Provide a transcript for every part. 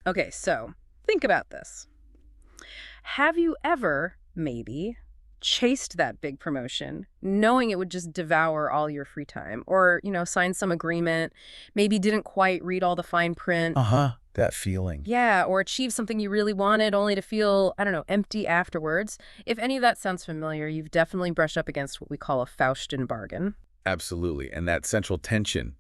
Okay, so think about this. Have you ever, maybe, chased that big promotion, knowing it would just devour all your free time? Or, signed some agreement, maybe didn't quite read all the fine print. Uh-huh. That feeling. Yeah, or achieve something you really wanted only to feel, I don't know, empty afterwards. If any of that sounds familiar, you've definitely brushed up against what we call a Faustian bargain. Absolutely. And that central tension,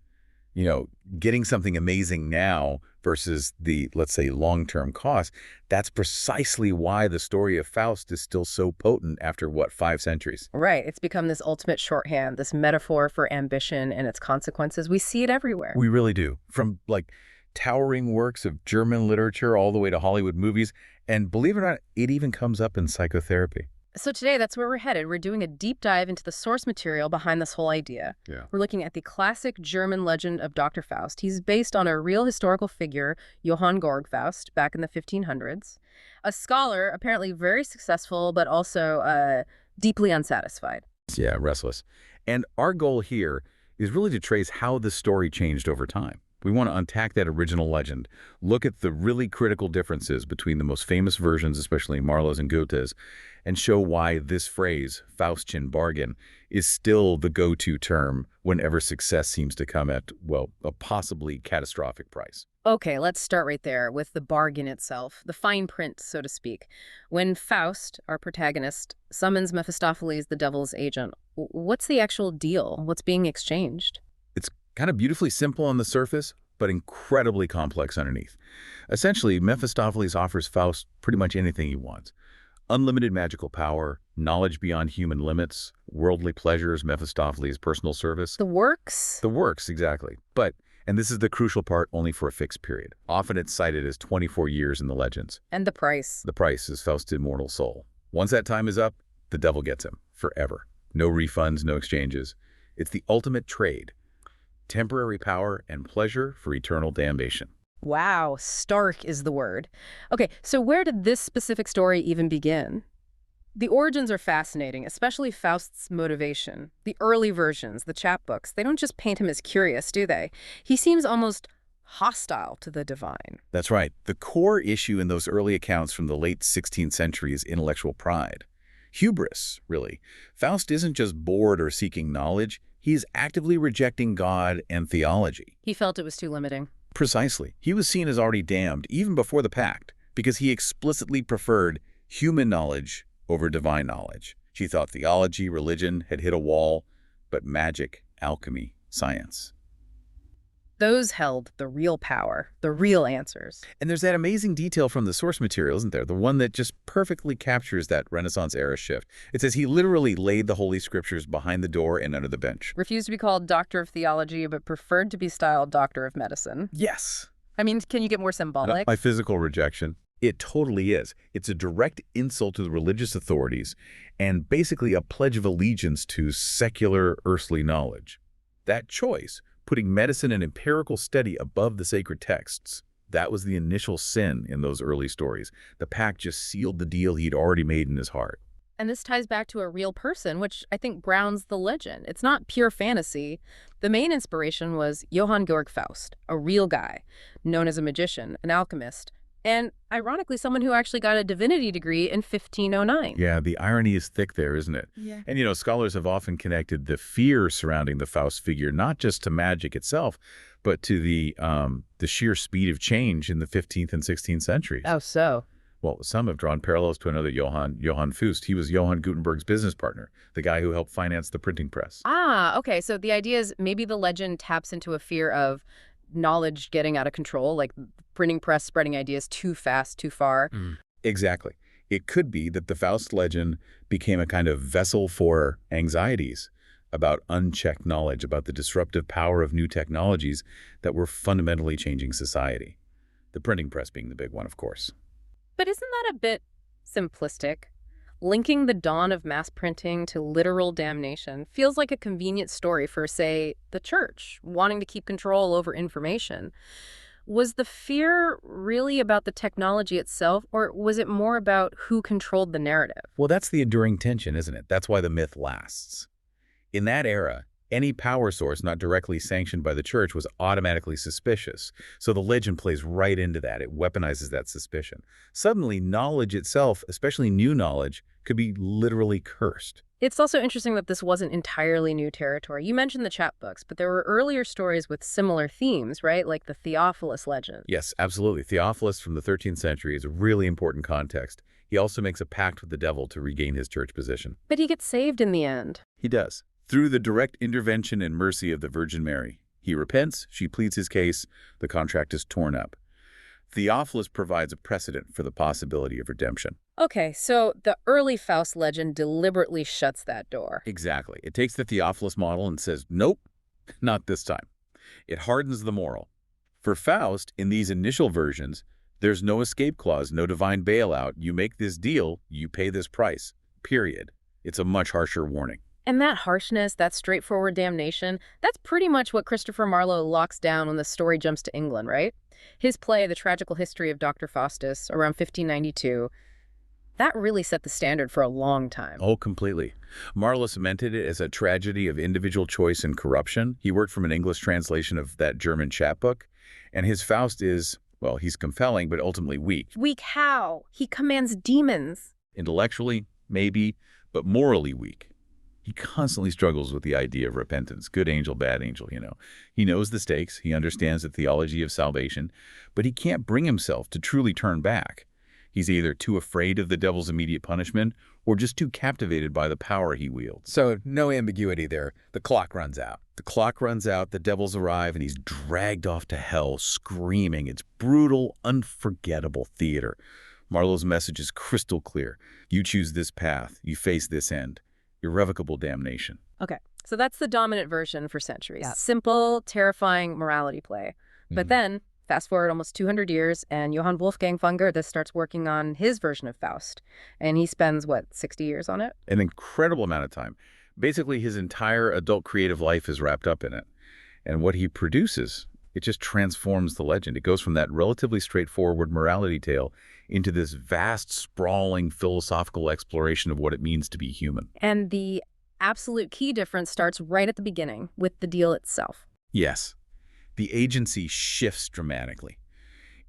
you know, getting something amazing now versus the, let's say, long-term cost, that's precisely why the story of Faust is still so potent after, what, 5 centuries? Right, it's become this ultimate shorthand, this metaphor for ambition and its consequences. We see it everywhere. We really do. From, like, towering works of German literature all the way to Hollywood movies. And believe it or not, it even comes up in psychotherapy. So today, that's where we're headed. We're doing a deep dive into the source material behind this whole idea. Yeah. We're looking at the classic German legend of Dr. Faust. He's based on a real historical figure, Johann Georg Faust, back in the 1500s. A scholar, apparently very successful, but also deeply unsatisfied. Yeah, restless. And our goal here is really to trace how the story changed over time. We want to unpack that original legend, look at the really critical differences between the most famous versions, especially Marlowe's and Goethe's, and show why this phrase, Faustian bargain, is still the go-to term whenever success seems to come at, well, a possibly catastrophic price. Okay, let's start right there with the bargain itself, the fine print, so to speak. When Faust, our protagonist, summons Mephistopheles, the devil's agent, what's the actual deal? What's being exchanged? It's kind of beautifully simple on the surface, but incredibly complex underneath. Essentially, Mephistopheles offers Faust pretty much anything he wants. Unlimited magical power, knowledge beyond human limits, worldly pleasures, Mephistopheles' personal service. The works? The works, exactly. But, and this is the crucial part, only for a fixed period. Often it's cited as 24 years in the legends. And the price? The price is Faust's immortal soul. Once that time is up, the devil gets him, forever. No refunds, no exchanges. It's the ultimate trade. Temporary power and pleasure for eternal damnation. Wow, stark is the word. Okay, so where did this specific story even begin? The origins are fascinating, especially Faust's motivation. The early versions, the chapbooks, they don't just paint him as curious, do they? He seems almost hostile to the divine. That's right. The core issue in those early accounts from the late 16th century is intellectual pride. Hubris, really. Faust isn't just bored or seeking knowledge. He's actively rejecting God and theology. He felt it was too limiting. Precisely. He was seen as already damned, even before the pact, because he explicitly preferred human knowledge over divine knowledge. She thought theology, religion had hit a wall, but magic, alchemy, science. Those held the real power, the real answers. And there's that amazing detail from the source material, isn't there? The one that just perfectly captures that Renaissance-era shift. It says he literally laid the Holy Scriptures behind the door and under the bench. Refused to be called Doctor of Theology, but preferred to be styled Doctor of Medicine. Yes. I mean, can you get more symbolic? My physical rejection. It totally is. It's a direct insult to the religious authorities and basically a pledge of allegiance to secular earthly knowledge. That choice, putting medicine and empirical study above the sacred texts, that was the initial sin in those early stories. The pact just sealed the deal he'd already made in his heart. And this ties back to a real person, which I think grounds the legend. It's not pure fantasy. The main inspiration was Johann Georg Faust, a real guy, known as a magician, an alchemist, and ironically, someone who actually got a divinity degree in 1509. Yeah, the irony is thick there, isn't it? Yeah. And, scholars have often connected the fear surrounding the Faust figure not just to magic itself, but to the sheer speed of change in the 15th and 16th centuries. Oh, so? Well, some have drawn parallels to another Johann Faust. He was Johann Gutenberg's business partner, the guy who helped finance the printing press. Ah, okay. So the idea is maybe the legend taps into a fear of knowledge getting out of control, like printing press spreading ideas too fast, too far. Exactly. It could be that the Faust legend became a kind of vessel for anxieties about unchecked knowledge, about the disruptive power of new technologies that were fundamentally changing society. The printing press being the big one, of course. But isn't that a bit simplistic? Linking the dawn of mass printing to literal damnation feels like a convenient story for, say, the church, wanting to keep control over information. Was the fear really about the technology itself, or was it more about who controlled the narrative? Well, that's the enduring tension, isn't it? That's why the myth lasts. In that era, Any power source not directly sanctioned by the church was automatically suspicious. So the legend plays right into that. It weaponizes that suspicion. Suddenly, knowledge itself, especially new knowledge, could be literally cursed. It's also interesting that this wasn't entirely new territory. You mentioned the chapbooks, but there were earlier stories with similar themes, right? Like the Theophilus legend. Yes, absolutely. Theophilus from the 13th century is a really important context. He also makes a pact with the devil to regain his church position. But he gets saved in the end. He does. Through the direct intervention and mercy of the Virgin Mary. He repents, she pleads his case, the contract is torn up. Theophilus provides a precedent for the possibility of redemption. Okay, so the early Faust legend deliberately shuts that door. Exactly. It takes the Theophilus model and says, nope, not this time. It hardens the moral. For Faust, in these initial versions, there's no escape clause, no divine bailout. You make this deal, you pay this price, period. It's a much harsher warning. And that harshness, that straightforward damnation, that's pretty much what Christopher Marlowe locks down when the story jumps to England, right? His play, The Tragical History of Dr. Faustus, around 1592, that really set the standard for a long time. Oh, completely. Marlowe cemented it as a tragedy of individual choice and corruption. He worked from an English translation of that German chapbook, and his Faust is, well, he's compelling, but ultimately weak. Weak how? He commands demons. Intellectually, maybe, but morally weak. He constantly struggles with the idea of repentance, good angel, bad angel, you know. He knows the stakes, he understands the theology of salvation, but he can't bring himself to truly turn back. He's either too afraid of the devil's immediate punishment or just too captivated by the power he wields. So no ambiguity there. The clock runs out. The clock runs out, the devils arrive, and he's dragged off to hell, screaming. It's brutal, unforgettable theater. Marlowe's message is crystal clear. You choose this path, you face this end. Irrevocable damnation. Okay, so that's the dominant version for centuries. Yeah. Simple, terrifying morality play. But then, fast forward almost 200 years, and Johann Wolfgang von Goethe starts working on his version of Faust. And he spends, what, 60 years on it? An incredible amount of time. Basically, his entire adult creative life is wrapped up in it. And what he produces, it just transforms the legend. It goes from that relatively straightforward morality tale into this vast, sprawling philosophical exploration of what it means to be human. And the absolute key difference starts right at the beginning with the deal itself. Yes, the agency shifts dramatically.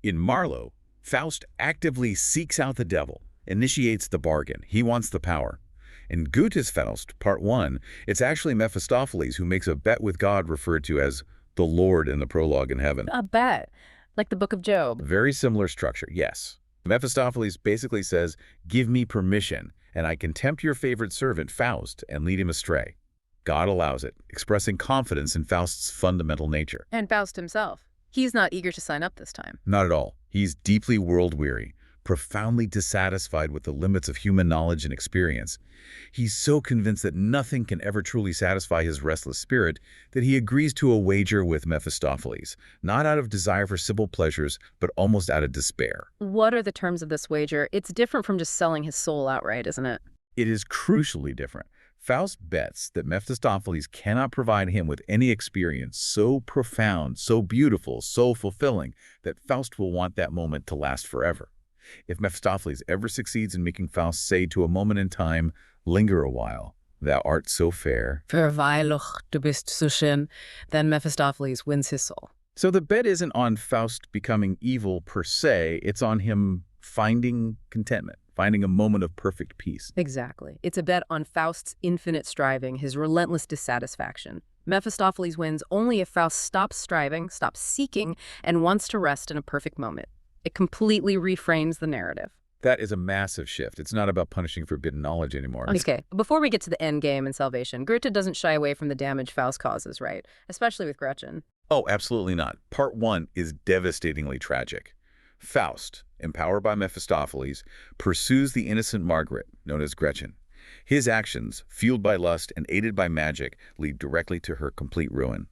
In Marlowe, Faust actively seeks out the devil, initiates the bargain. He wants the power. In Goethe's Faust, Part 1, it's actually Mephistopheles who makes a bet with God referred to as the Lord in the prologue in heaven. A bet, like the Book of Job. Very similar structure, yes. Mephistopheles basically says, give me permission, and I can tempt your favorite servant, Faust, and lead him astray. God allows it, expressing confidence in Faust's fundamental nature. And Faust himself. He's not eager to sign up this time. Not at all. He's deeply world-weary, profoundly dissatisfied with the limits of human knowledge and experience. He's so convinced that nothing can ever truly satisfy his restless spirit that he agrees to a wager with Mephistopheles, not out of desire for simple pleasures, but almost out of despair. What are the terms of this wager? It's different from just selling his soul outright, isn't it? It is crucially different. Faust bets that Mephistopheles cannot provide him with any experience so profound, so beautiful, so fulfilling, that Faust will want that moment to last forever. If Mephistopheles ever succeeds in making Faust say to a moment in time, linger a while, thou art so fair. Verweillich, du bist so schön. Then Mephistopheles wins his soul. So the bet isn't on Faust becoming evil per se, it's on him finding contentment, finding a moment of perfect peace. Exactly. It's a bet on Faust's infinite striving, his relentless dissatisfaction. Mephistopheles wins only if Faust stops striving, stops seeking, and wants to rest in a perfect moment. It completely reframes the narrative. That is a massive shift. It's not about punishing forbidden knowledge anymore. Okay, before we get to the end game and salvation, Goethe doesn't shy away from the damage Faust causes, right? Especially with Gretchen. Oh, absolutely not. Part 1 is devastatingly tragic. Faust, empowered by Mephistopheles, pursues the innocent Margaret, known as Gretchen. His actions, fueled by lust and aided by magic, lead directly to her complete ruin.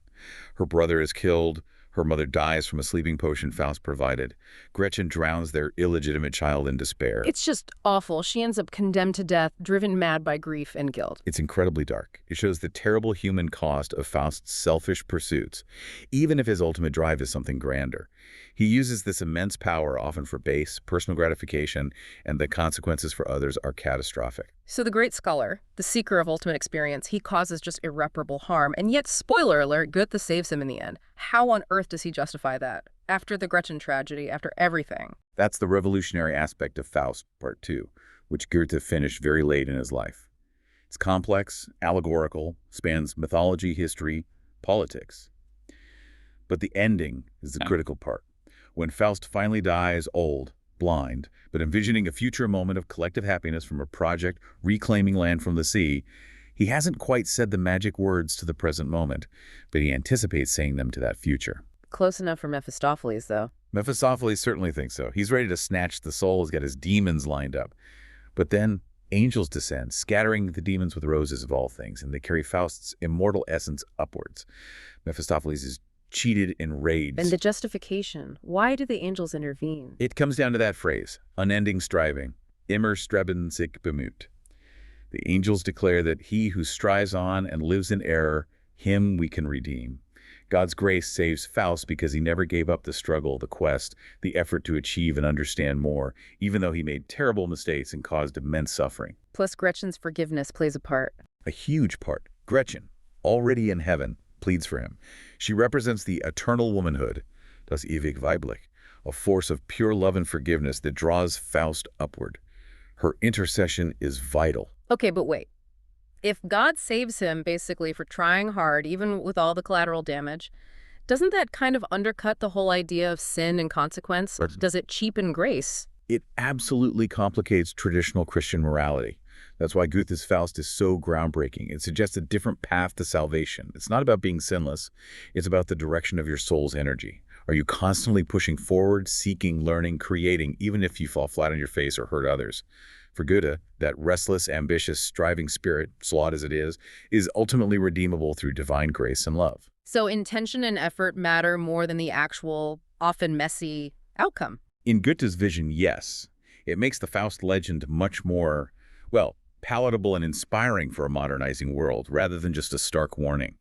Her brother is killed, Her mother dies from a sleeping potion Faust provided. Gretchen drowns their illegitimate child in despair. It's just awful. She ends up condemned to death, driven mad by grief and guilt. It's incredibly dark. It shows the terrible human cost of Faust's selfish pursuits, even if his ultimate drive is something grander. He uses this immense power often for base, personal gratification, and the consequences for others are catastrophic. So the great scholar, the seeker of ultimate experience, he causes just irreparable harm, and yet, spoiler alert, Goethe saves him in the end. How on earth does he justify that? After the Gretchen tragedy, after everything. That's the revolutionary aspect of Faust, Part 2, which Goethe finished very late in his life. It's complex, allegorical, spans mythology, history, politics. But the ending is the critical part. When Faust finally dies, old, blind, but envisioning a future moment of collective happiness from a project reclaiming land from the sea, he hasn't quite said the magic words to the present moment, but he anticipates saying them to that future. Close enough for Mephistopheles, though. Mephistopheles certainly thinks so. He's ready to snatch the soul, he's got his demons lined up. But then angels descend, scattering the demons with roses of all things, and they carry Faust's immortal essence upwards. Mephistopheles is cheated and raged. And the justification. Why do the angels intervene? It comes down to that phrase, unending striving, immer streben sich bemüht. The angels declare that he who strives on and lives in error, him we can redeem. God's grace saves Faust because he never gave up the struggle, the quest, the effort to achieve and understand more, even though he made terrible mistakes and caused immense suffering. Plus, Gretchen's forgiveness plays a part. A huge part. Gretchen, already in heaven, pleads for him. She represents the eternal womanhood, das ewig weiblich, a force of pure love and forgiveness that draws Faust upward. Her intercession is vital. Okay, but wait. If God saves him, basically, for trying hard, even with all the collateral damage, doesn't that kind of undercut the whole idea of sin and consequence? Does it cheapen grace? It absolutely complicates traditional Christian morality. That's why Goethe's Faust is so groundbreaking. It suggests a different path to salvation. It's not about being sinless. It's about the direction of your soul's energy. Are you constantly pushing forward, seeking, learning, creating, even if you fall flat on your face or hurt others? For Goethe, that restless, ambitious, striving spirit, flawed as it is ultimately redeemable through divine grace and love. So intention and effort matter more than the actual, often messy, outcome. In Goethe's vision, yes. It makes the Faust legend much more, well, palatable and inspiring for a modernizing world, rather than just a stark warning.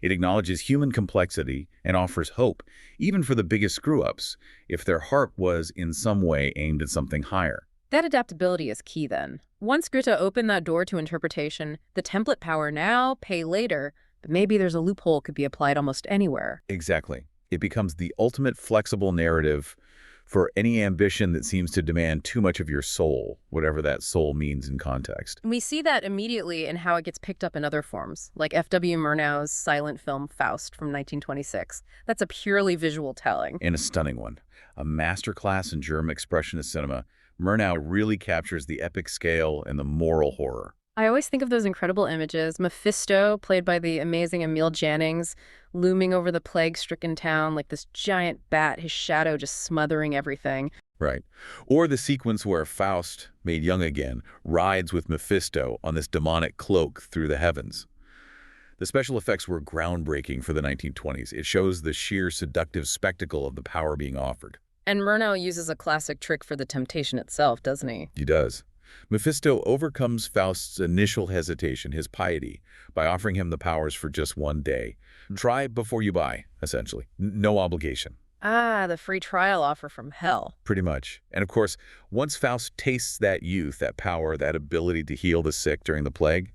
It acknowledges human complexity and offers hope, even for the biggest screw-ups, if their heart was in some way aimed at something higher. That adaptability is key, then. Once Goethe opened that door to interpretation, the template power now, pay later, but maybe there's a loophole could be applied almost anywhere. Exactly. It becomes the ultimate flexible narrative for any ambition that seems to demand too much of your soul, whatever that soul means in context. We see that immediately in how it gets picked up in other forms, like F.W. Murnau's silent film Faust from 1926. That's a purely visual telling. And a stunning one. A masterclass in German expressionist cinema, Murnau really captures the epic scale and the moral horror. I always think of those incredible images. Mephisto, played by the amazing Emil Jannings, looming over the plague-stricken town like this giant bat, his shadow just smothering everything. Right. Or the sequence where Faust, made young again, rides with Mephisto on this demonic cloak through the heavens. The special effects were groundbreaking for the 1920s. It shows the sheer seductive spectacle of the power being offered. And Murnau uses a classic trick for the temptation itself, doesn't he? He does. Mephisto overcomes Faust's initial hesitation, his piety, by offering him the powers for just one day. Try before you buy, essentially. No obligation. Ah, the free trial offer from hell. Pretty much. And of course, once Faust tastes that youth, that power, that ability to heal the sick during the plague,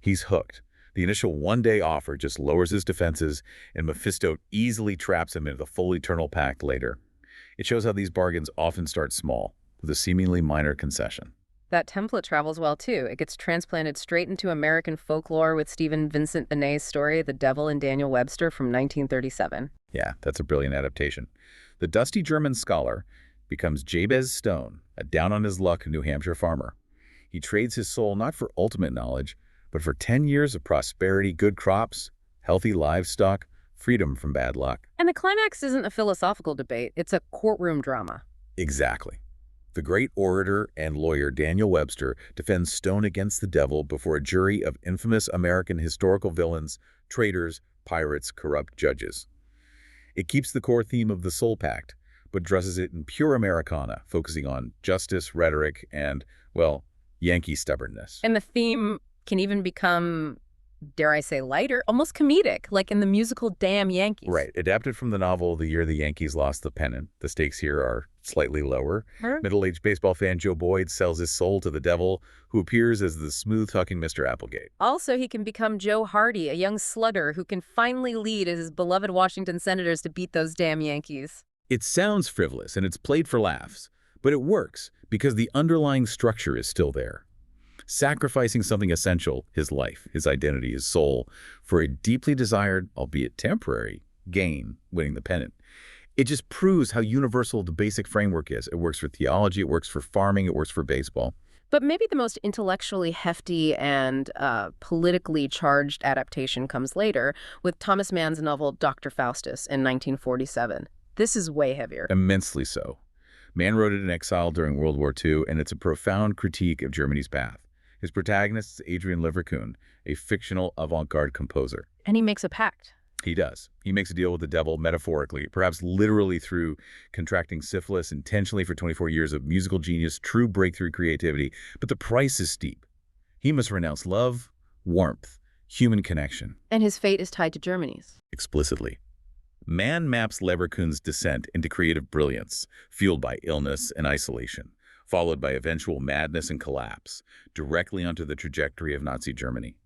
he's hooked. The initial one-day offer just lowers his defenses, and Mephisto easily traps him into the full eternal pact later. It shows how these bargains often start small, with a seemingly minor concession. That template travels well, too. It gets transplanted straight into American folklore with Stephen Vincent Benet's story, The Devil and Daniel Webster from 1937. Yeah, that's a brilliant adaptation. The dusty German scholar becomes Jabez Stone, a down-on-his-luck New Hampshire farmer. He trades his soul not for ultimate knowledge, but for 10 years of prosperity, good crops, healthy livestock, freedom from bad luck. And the climax isn't a philosophical debate. It's a courtroom drama. Exactly. The great orator and lawyer Daniel Webster defends Stone against the devil before a jury of infamous American historical villains, traitors, pirates, corrupt judges. It keeps the core theme of the Soul Pact, but dresses it in pure Americana, focusing on justice, rhetoric, and, well, Yankee stubbornness. And the theme can even become, dare I say, lighter, almost comedic, like in the musical Damn Yankees. Right. Adapted from the novel The Year the Yankees Lost the Pennant, the stakes here are slightly lower. Middle-aged baseball fan Joe Boyd sells his soul to the devil, who appears as the smooth-talking Mr. Applegate. Also, he can become Joe Hardy, a young slugger who can finally lead his beloved Washington Senators to beat those damn Yankees. It sounds frivolous and it's played for laughs, but it works because the underlying structure is still there. Sacrificing something essential, his life, his identity, his soul, for a deeply desired, albeit temporary, gain, winning the pennant. It just proves how universal the basic framework is. It works for theology, it works for farming, it works for baseball. But maybe the most intellectually hefty and politically charged adaptation comes later with Thomas Mann's novel Dr. Faustus in 1947. This is way heavier. Immensely so. Mann wrote it in exile during World War II, and it's a profound critique of Germany's path. His protagonist is Adrian Leverkuhn, a fictional avant-garde composer. And he makes a pact. He does. He makes a deal with the devil metaphorically, perhaps literally through contracting syphilis intentionally for 24 years of musical genius, true breakthrough creativity. But the price is steep. He must renounce love, warmth, human connection. And his fate is tied to Germany's. Explicitly. Mann maps Leverkuhn's descent into creative brilliance, fueled by illness and isolation, followed by eventual madness and collapse, directly onto the trajectory of Nazi Germany.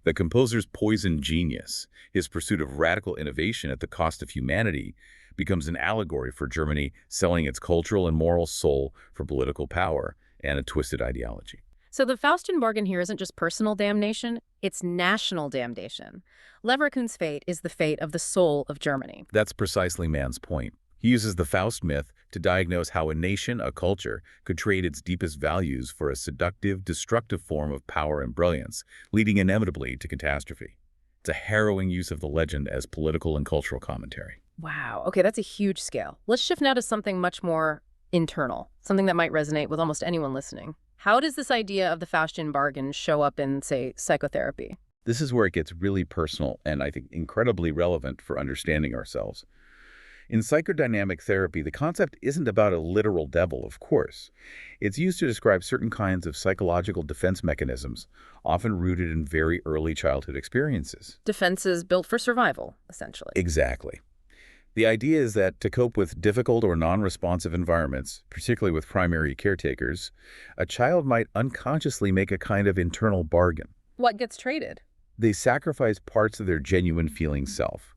The composer's poisoned genius, his pursuit of radical innovation at the cost of humanity, becomes an allegory for Germany selling its cultural and moral soul for political power and a twisted ideology. So the Faustian bargain here isn't just personal damnation, it's national damnation. Leverkuhn's fate is the fate of the soul of Germany. That's precisely Mann's point. He uses the Faust myth to diagnose how a nation, a culture, could trade its deepest values for a seductive, destructive form of power and brilliance, leading inevitably to catastrophe. It's a harrowing use of the legend as political and cultural commentary. Wow. Okay, that's a huge scale. Let's shift now to something much more internal, something that might resonate with almost anyone listening. How does this idea of the Faustian bargain show up in, say, psychotherapy? This is where it gets really personal and, I think, incredibly relevant for understanding ourselves. In psychodynamic therapy, the concept isn't about a literal devil, of course. It's used to describe certain kinds of psychological defense mechanisms, often rooted in very early childhood experiences. Defenses built for survival, essentially. Exactly. The idea is that to cope with difficult or non-responsive environments, particularly with primary caretakers, a child might unconsciously make a kind of internal bargain. What gets traded? They sacrifice parts of their genuine feeling self,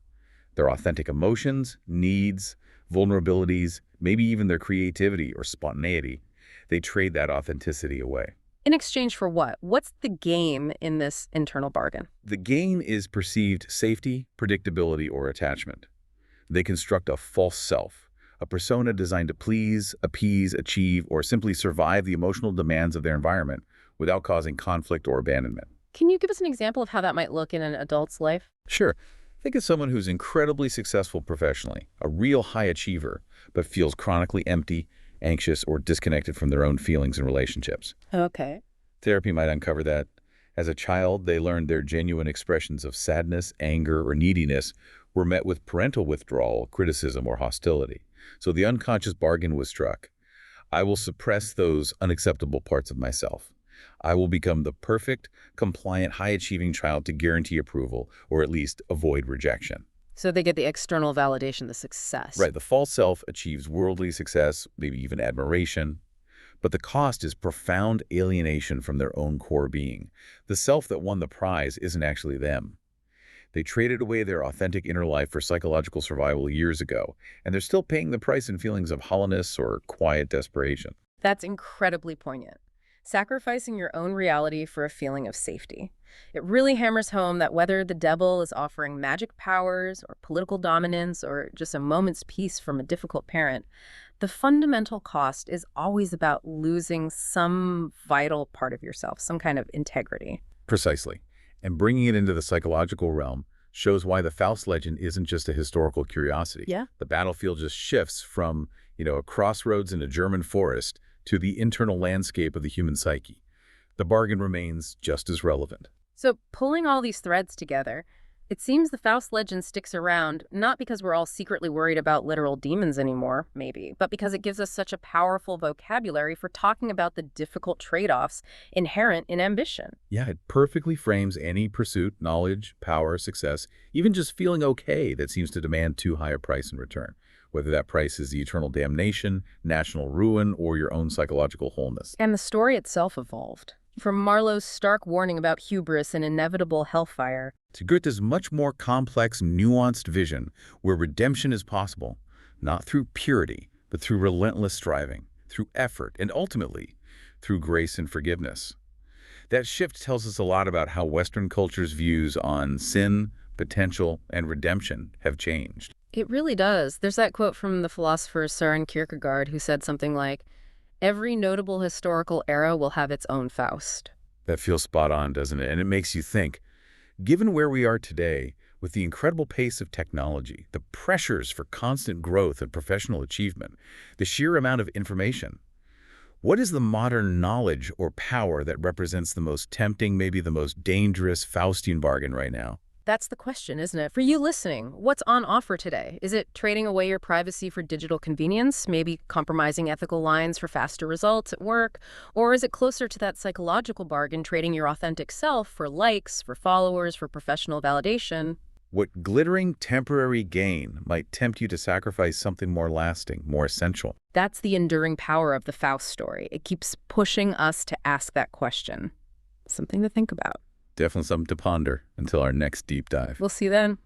their authentic emotions, needs, vulnerabilities, maybe even their creativity or spontaneity. They trade that authenticity away. In exchange for what? What's the game in this internal bargain? The gain is perceived safety, predictability, or attachment. They construct a false self, a persona designed to please, appease, achieve, or simply survive the emotional demands of their environment without causing conflict or abandonment. Can you give us an example of how that might look in an adult's life? Sure. Think of someone who's incredibly successful professionally, a real high achiever, but feels chronically empty, anxious, or disconnected from their own feelings and relationships. Okay. Therapy might uncover that. As a child, they learned their genuine expressions of sadness, anger, or neediness were met with parental withdrawal, criticism, or hostility. So the unconscious bargain was struck. I will suppress those unacceptable parts of myself. I will become the perfect, compliant, high-achieving child to guarantee approval, or at least avoid rejection. So they get the external validation, the success. Right, the false self achieves worldly success, maybe even admiration. But the cost is profound alienation from their own core being. The self that won the prize isn't actually them. They traded away their authentic inner life for psychological survival years ago, and they're still paying the price in feelings of hollowness or quiet desperation. That's incredibly poignant. Sacrificing your own reality for a feeling of safety. It really hammers home that whether the devil is offering magic powers or political dominance or just a moment's peace from a difficult parent, the fundamental cost is always about losing some vital part of yourself, some kind of integrity. Precisely. And bringing it into the psychological realm shows why the Faust legend isn't just a historical curiosity. Yeah. The battlefield just shifts from, a crossroads in a German forest to the internal landscape of the human psyche. The bargain remains just as relevant. So pulling all these threads together, It seems the Faust legend sticks around, not because we're all secretly worried about literal demons anymore, maybe, but because it gives us such a powerful vocabulary for talking about the difficult trade-offs inherent in ambition. Yeah, it perfectly frames any pursuit, knowledge, power, success, even just feeling okay that seems to demand too high a price in return, whether that price is the eternal damnation, national ruin, or your own psychological wholeness. And the story itself evolved. From Marlowe's stark warning about hubris and inevitable hellfire, To Goethe's much more complex, nuanced vision where redemption is possible, not through purity, but through relentless striving, through effort, and ultimately, through grace and forgiveness. That shift tells us a lot about how Western culture's views on sin, potential, and redemption have changed. it really does. There's that quote from the philosopher Søren Kierkegaard who said something like, "Every notable historical era will have its own Faust." That feels spot on, doesn't it? And it makes you think, given where we are today, with the incredible pace of technology, the pressures for constant growth and professional achievement, the sheer amount of information, what is the modern knowledge or power that represents the most tempting, maybe the most dangerous Faustian bargain right now? That's the question, isn't it? For you listening, what's on offer today? Is it trading away your privacy for digital convenience, maybe compromising ethical lines for faster results at work? Or is it closer to that psychological bargain, trading your authentic self for likes, for followers, for professional validation? What glittering temporary gain might tempt you to sacrifice something more lasting, more essential? That's the enduring power of the Faust story. It keeps pushing us to ask that question. Something to think about. Definitely something to ponder until our next deep dive. We'll see you then.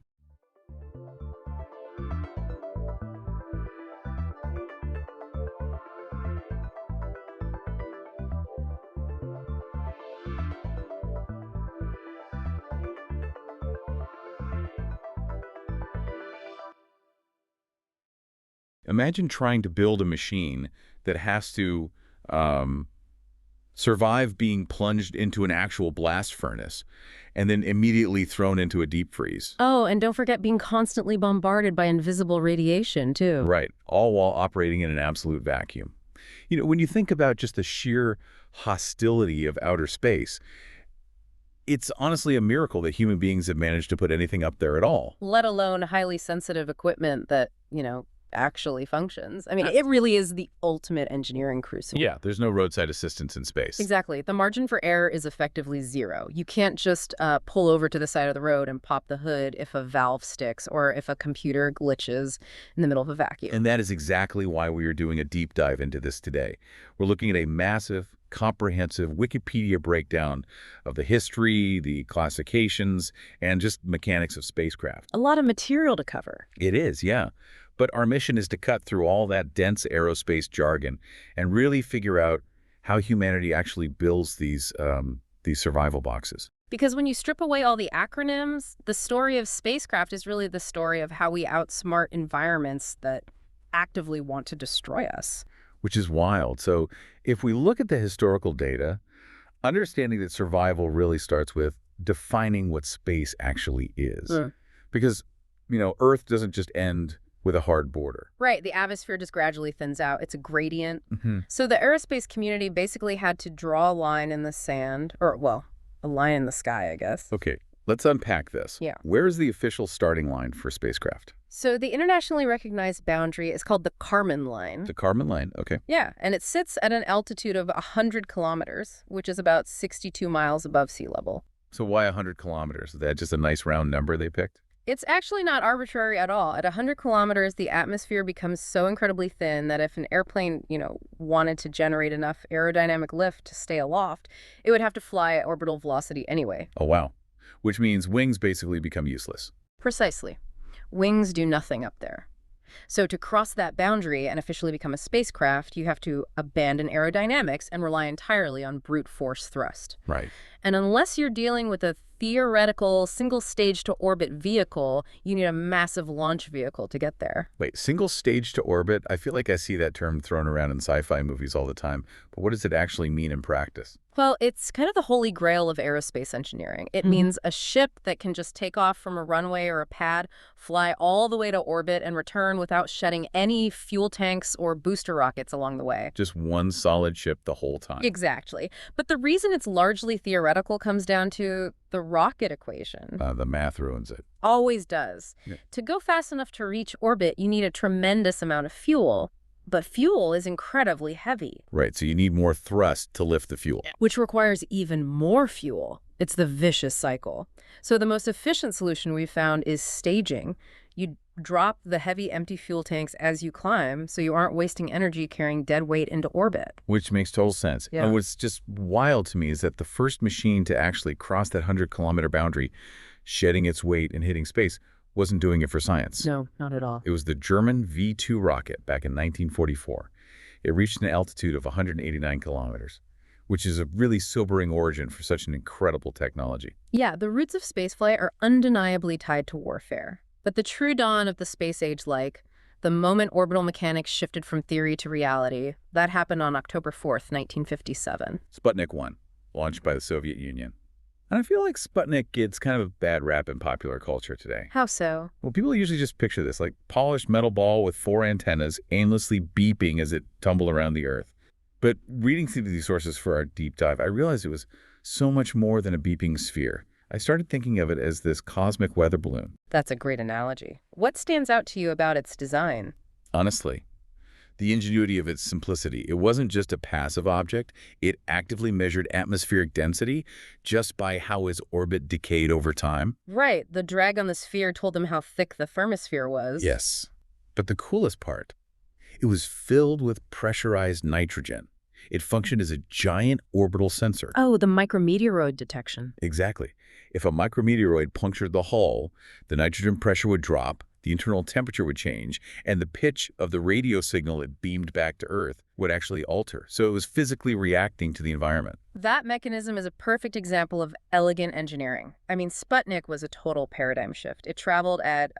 Imagine trying to build a machine that has to survive being plunged into an actual blast furnace and then immediately thrown into a deep freeze. Oh, and don't forget being constantly bombarded by invisible radiation, too. Right, all while operating in an absolute vacuum. You know, when you think about just the sheer hostility of outer space, it's honestly a miracle that human beings have managed to put anything up there at all. Let alone highly sensitive equipment that, actually functions. I mean, it really is the ultimate engineering crucible. Yeah, there's no roadside assistance in space. Exactly. The margin for error is effectively zero. You can't just pull over to the side of the road and pop the hood if a valve sticks or if a computer glitches in the middle of a vacuum. And that is exactly why we are doing a deep dive into this today. We're looking at a massive, comprehensive Wikipedia breakdown of the history, the classifications, and just mechanics of spacecraft. A lot of material to cover. It is, yeah. But our mission is to cut through all that dense aerospace jargon and really figure out how humanity actually builds these survival boxes. Because when you strip away all the acronyms, the story of spacecraft is really the story of how we outsmart environments that actively want to destroy us. Which is wild. So if we look at the historical data, understanding that survival really starts with defining what space actually is. Because, Earth doesn't just end with a hard border. Right. The atmosphere just gradually thins out. It's a gradient. So the aerospace community basically had to draw a line in the sand, or, well, a line in the sky, I guess. Okay, let's unpack this. Yeah. Where is the official starting line for spacecraft? So the internationally recognized boundary is called the Kármán line. The Kármán line, okay. Yeah, and it sits at an altitude of 100 kilometers, which is about 62 miles above sea level. So why 100 kilometers? Is that just a nice round number they picked? It's actually not arbitrary at all. At 100 kilometers, the atmosphere becomes so incredibly thin that if an airplane, wanted to generate enough aerodynamic lift to stay aloft, it would have to fly at orbital velocity anyway. Oh, wow. Which means wings basically become useless. Precisely. Wings do nothing up there. So to cross that boundary and officially become a spacecraft, you have to abandon aerodynamics and rely entirely on brute force thrust. Right. And unless you're dealing with a theoretical single-stage-to-orbit vehicle, you need a massive launch vehicle to get there. Wait, single stage to orbit? I feel like I see that term thrown around in sci-fi movies all the time. But what does it actually mean in practice? Well, it's kind of the holy grail of aerospace engineering. It means a ship that can just take off from a runway or a pad, fly all the way to orbit, and return without shedding any fuel tanks or booster rockets along the way. Just one solid ship the whole time. Exactly. But the reason it's largely theoretical comes down to the rocket equation. The math ruins it. Always does. Yeah. To go fast enough to reach orbit, you need a tremendous amount of fuel. But fuel is incredibly heavy, Right, so you need more thrust to lift the fuel. which requires even more fuel. It's the vicious cycle. So the most efficient solution we've found is staging. You drop the heavy empty fuel tanks as you climb, so you aren't wasting energy carrying dead weight into orbit. Which makes total sense. Yeah. And what's just wild to me is that the first machine to actually cross that 100-kilometer boundary, shedding its weight and hitting space, wasn't doing it for science. No, not at all. It was the German V-2 rocket back in 1944. It reached an altitude of 189 kilometers, which is a really sobering origin for such an incredible technology. Yeah, the roots of spaceflight are undeniably tied to warfare. But the true dawn of the space age, like the moment orbital mechanics shifted from theory to reality, that happened on October 4th, 1957. Sputnik 1, launched by the Soviet Union. And I feel like Sputnik gets kind of a bad rap in popular culture today. How so? Well, people usually just picture this, like polished metal ball with 4 antennas aimlessly beeping as it tumbled around the Earth. But reading through these sources for our deep dive, I realized it was so much more than a beeping sphere. I started thinking of it as this cosmic weather balloon. That's a great analogy. What stands out to you about its design? Honestly, the ingenuity of its simplicity. It wasn't just a passive object. It actively measured atmospheric density just by how its orbit decayed over time. Right, the drag on the sphere told them how thick the thermosphere was. Yes. But the coolest part, it was filled with pressurized nitrogen. It functioned as a giant orbital sensor. Oh, the micrometeoroid detection. Exactly. If a micrometeoroid punctured the hull, the nitrogen pressure would drop, the internal temperature would change, and the pitch of the radio signal it beamed back to Earth would actually alter. So it was physically reacting to the environment. That mechanism is a perfect example of elegant engineering. I mean, Sputnik was a total paradigm shift. It traveled at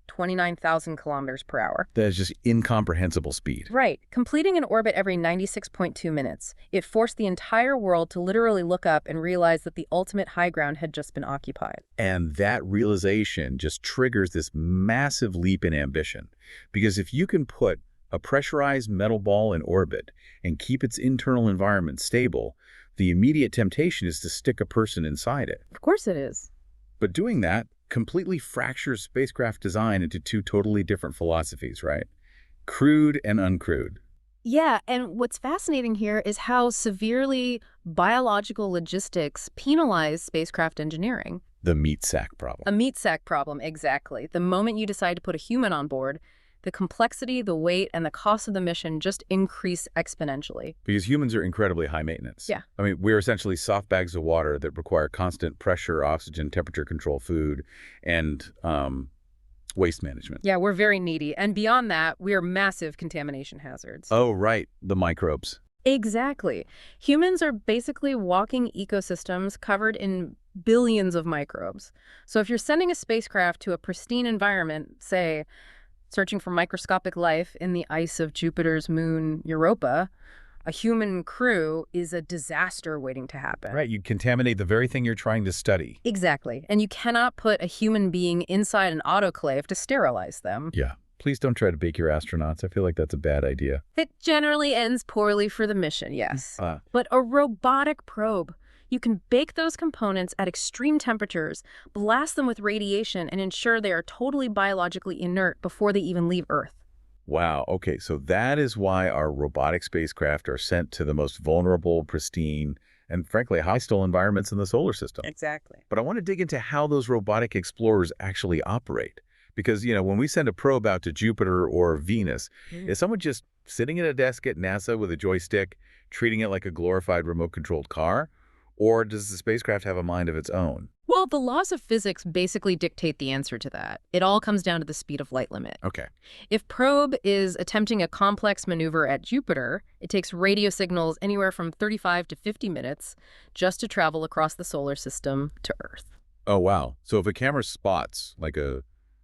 29,000 kilometers per hour. That is just incomprehensible speed. Right, completing an orbit every 96.2 minutes. It forced the entire world to literally look up and realize that the ultimate high ground had just been occupied. And that realization just triggers this massive leap in ambition. Because if you can put a pressurized metal ball in orbit and keep its internal environment stable, the immediate temptation is to stick a person inside it. Of course it is. But doing that completely fractures spacecraft design into 2 totally different philosophies, right? Crewed and uncrewed. Yeah, and what's fascinating here is how severely biological logistics penalize spacecraft engineering. The meat sack problem. A meat sack problem, exactly. The moment you decide to put a human on board, the complexity, the weight, and the cost of the mission just increase exponentially. Because humans are incredibly high maintenance. Yeah. I mean, we're essentially soft bags of water that require constant pressure, oxygen, temperature control, food, and waste management. Yeah, we're very needy. And beyond that, we're massive contamination hazards. Oh, right. The microbes. Exactly. Humans are basically walking ecosystems covered in billions of microbes. So if you're sending a spacecraft to a pristine environment, say, searching for microscopic life in the ice of Jupiter's moon Europa, a human crew is a disaster waiting to happen. Right. You contaminate the very thing you're trying to study. Exactly. And you cannot put a human being inside an autoclave to sterilize them. Yeah. Please don't try to bake your astronauts. I feel like that's a bad idea. It generally ends poorly for the mission, yes. But a robotic probe, you can bake those components at extreme temperatures, blast them with radiation, and ensure they are totally biologically inert before they even leave Earth. Wow. Okay. So that is why our robotic spacecraft are sent to the most vulnerable, pristine, and frankly, hostile environments in the solar system. Exactly. But I want to dig into how those robotic explorers actually operate. Because, you know, when we send a probe out to Jupiter or Venus, is someone just sitting at a desk at NASA with a joystick, treating it like a glorified remote-controlled car? Or does the spacecraft have a mind of its own? Well, the laws of physics basically dictate the answer to that. It all comes down to the speed of light limit. Okay. If probe is attempting a complex maneuver at Jupiter, it takes radio signals anywhere from 35 to 50 minutes just to travel across the solar system to Earth. Oh, wow. So if a camera spots like a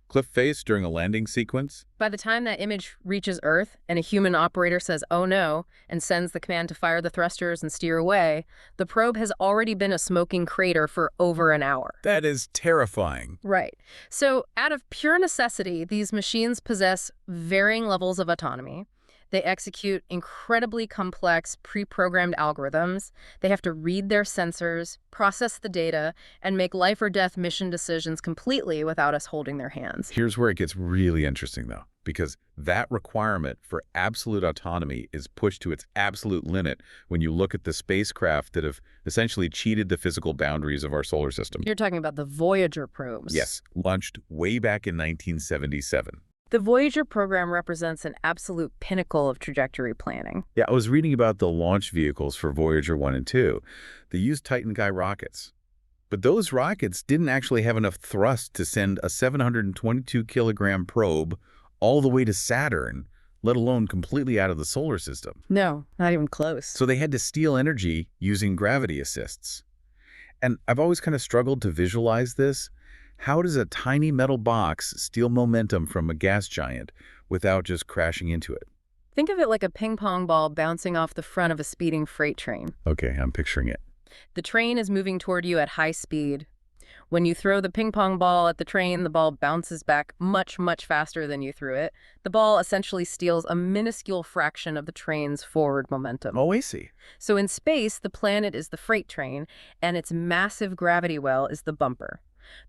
cliff face during a landing sequence. By the time that image reaches Earth and a human operator says, "Oh no," and sends the command to fire the thrusters and steer away, the probe has already been a smoking crater for over an hour. That is terrifying. Right. So, out of pure necessity, these machines possess varying levels of autonomy. They execute incredibly complex pre-programmed algorithms. They have to read their sensors, process the data, and make life or death mission decisions completely without us holding their hands. Here's where it gets really interesting, though, because that requirement for absolute autonomy is pushed to its absolute limit when you look at the spacecraft that have essentially cheated the physical boundaries of our solar system. You're talking about the Voyager probes. Yes, launched way back in 1977. The Voyager program represents an absolute pinnacle of trajectory planning. Yeah, I was reading about the launch vehicles for Voyager 1 and 2. They used Titan Guy rockets. But those rockets didn't actually have enough thrust to send a 722-kilogram probe all the way to Saturn, let alone completely out of the solar system. No, not even close. So they had to steal energy using gravity assists. And I've always kind of struggled to visualize this. How does a tiny metal box steal momentum from a gas giant without just crashing into it? Think of it like a ping pong ball bouncing off the front of a speeding freight train. Okay, I'm picturing it. The train is moving toward you at high speed. When you throw the ping pong ball at the train, the ball bounces back much, much faster than you threw it. The ball essentially steals a minuscule fraction of the train's forward momentum. Oh, I see. So in space, the planet is the freight train, and its massive gravity well is the bumper.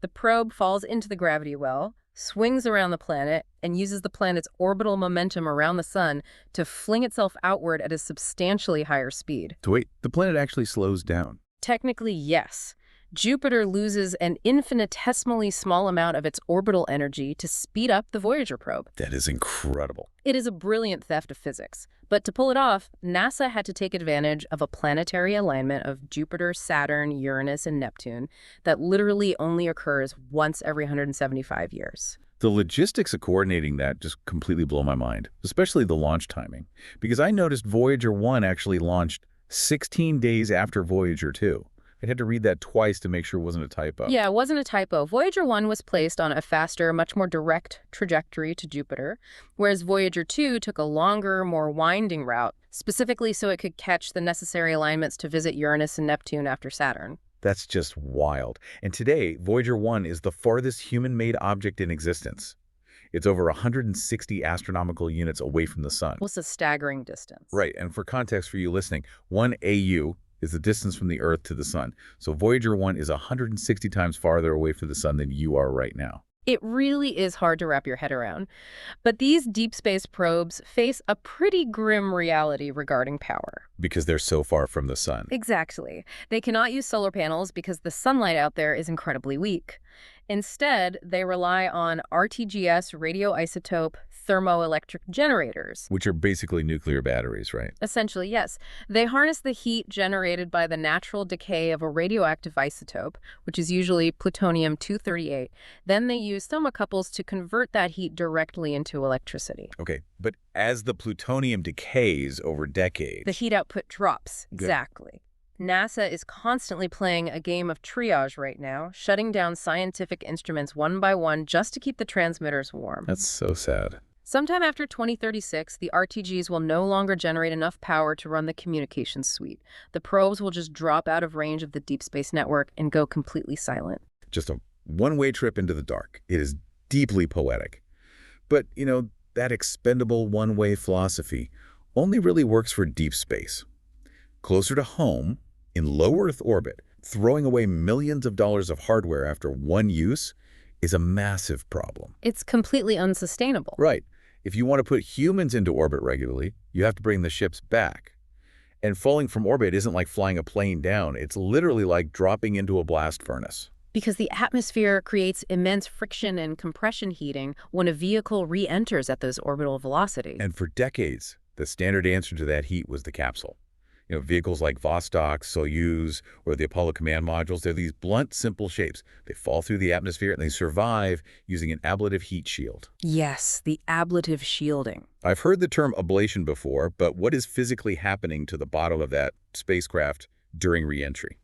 The probe falls into the gravity well, swings around the planet, and uses the planet's orbital momentum around the sun to fling itself outward at a substantially higher speed. So wait, the planet actually slows down. Technically, yes. Jupiter loses an infinitesimally small amount of its orbital energy to speed up the Voyager probe. That is incredible. It is a brilliant theft of physics. But to pull it off, NASA had to take advantage of a planetary alignment of Jupiter, Saturn, Uranus, and Neptune that literally only occurs once every 175 years. The logistics of coordinating that just completely blow my mind, especially the launch timing. Because I noticed Voyager 1 actually launched 16 days after Voyager 2. I had to read that twice to make sure it wasn't a typo. Yeah, it wasn't a typo. Voyager 1 was placed on a faster, much more direct trajectory to Jupiter, whereas Voyager 2 took a longer, more winding route, specifically so it could catch the necessary alignments to visit Uranus and Neptune after Saturn. That's just wild. And today, Voyager 1 is the farthest human-made object in existence. It's over 160 astronomical units away from the sun. Well, it's a staggering distance. Right, and for context for you listening, 1 AU is the distance from the Earth to the sun. So Voyager 1 is 160 times farther away from the sun than you are right now. It really is hard to wrap your head around. But these deep space probes face a pretty grim reality regarding power. Because they're so far from the sun. Exactly. They cannot use solar panels because the sunlight out there is incredibly weak. Instead, they rely on RTGS radioisotope thermoelectric generators. Which are basically nuclear batteries, right? Essentially, yes. They harness the heat generated by the natural decay of a radioactive isotope, which is usually plutonium-238. Then they use thermocouples to convert that heat directly into electricity. Okay, but as the plutonium decays over decades... The heat output drops. Good. Exactly. NASA is constantly playing a game of triage right now, shutting down scientific instruments one by one just to keep the transmitters warm. That's so sad. Sometime after 2036, the RTGs will no longer generate enough power to run the communications suite. The probes will just drop out of range of the Deep Space Network and go completely silent. Just a one-way trip into the dark. It is deeply poetic. But, you know, that expendable one-way philosophy only really works for deep space. Closer to home, in low Earth orbit, throwing away millions of dollars of hardware after one use is a massive problem. It's completely unsustainable. Right. If you want to put humans into orbit regularly, you have to bring the ships back. And falling from orbit isn't like flying a plane down. It's literally like dropping into a blast furnace. Because the atmosphere creates immense friction and compression heating when a vehicle re-enters at those orbital velocities. And for decades, the standard answer to that heat was the capsule. You know, vehicles like Vostok, Soyuz, or the Apollo command modules, they're these blunt, simple shapes. They fall through the atmosphere and they survive using an ablative heat shield. Yes, the ablative shielding. I've heard the term ablation before, but what is physically happening to the bottom of that spacecraft during re-entry?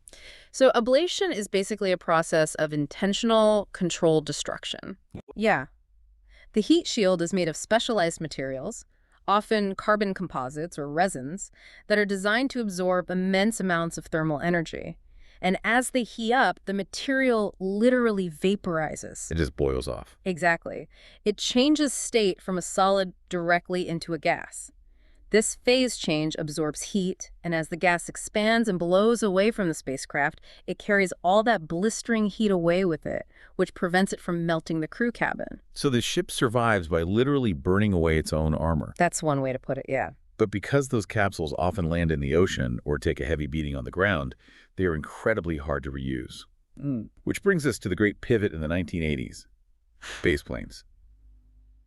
So ablation is basically a process of intentional, controlled destruction. Yeah. The heat shield is made of specialized materials, often carbon composites or resins, that are designed to absorb immense amounts of thermal energy. And as they heat up, the material literally vaporizes. It just boils off. Exactly. It changes state from a solid directly into a gas. This phase change absorbs heat, and as the gas expands and blows away from the spacecraft, it carries all that blistering heat away with it, which prevents it from melting the crew cabin. So the ship survives by literally burning away its own armor. That's one way to put it, yeah. But because those capsules often land in the ocean or take a heavy beating on the ground, they are incredibly hard to reuse. Which brings us to the great pivot in the 1980s, spaceplanes.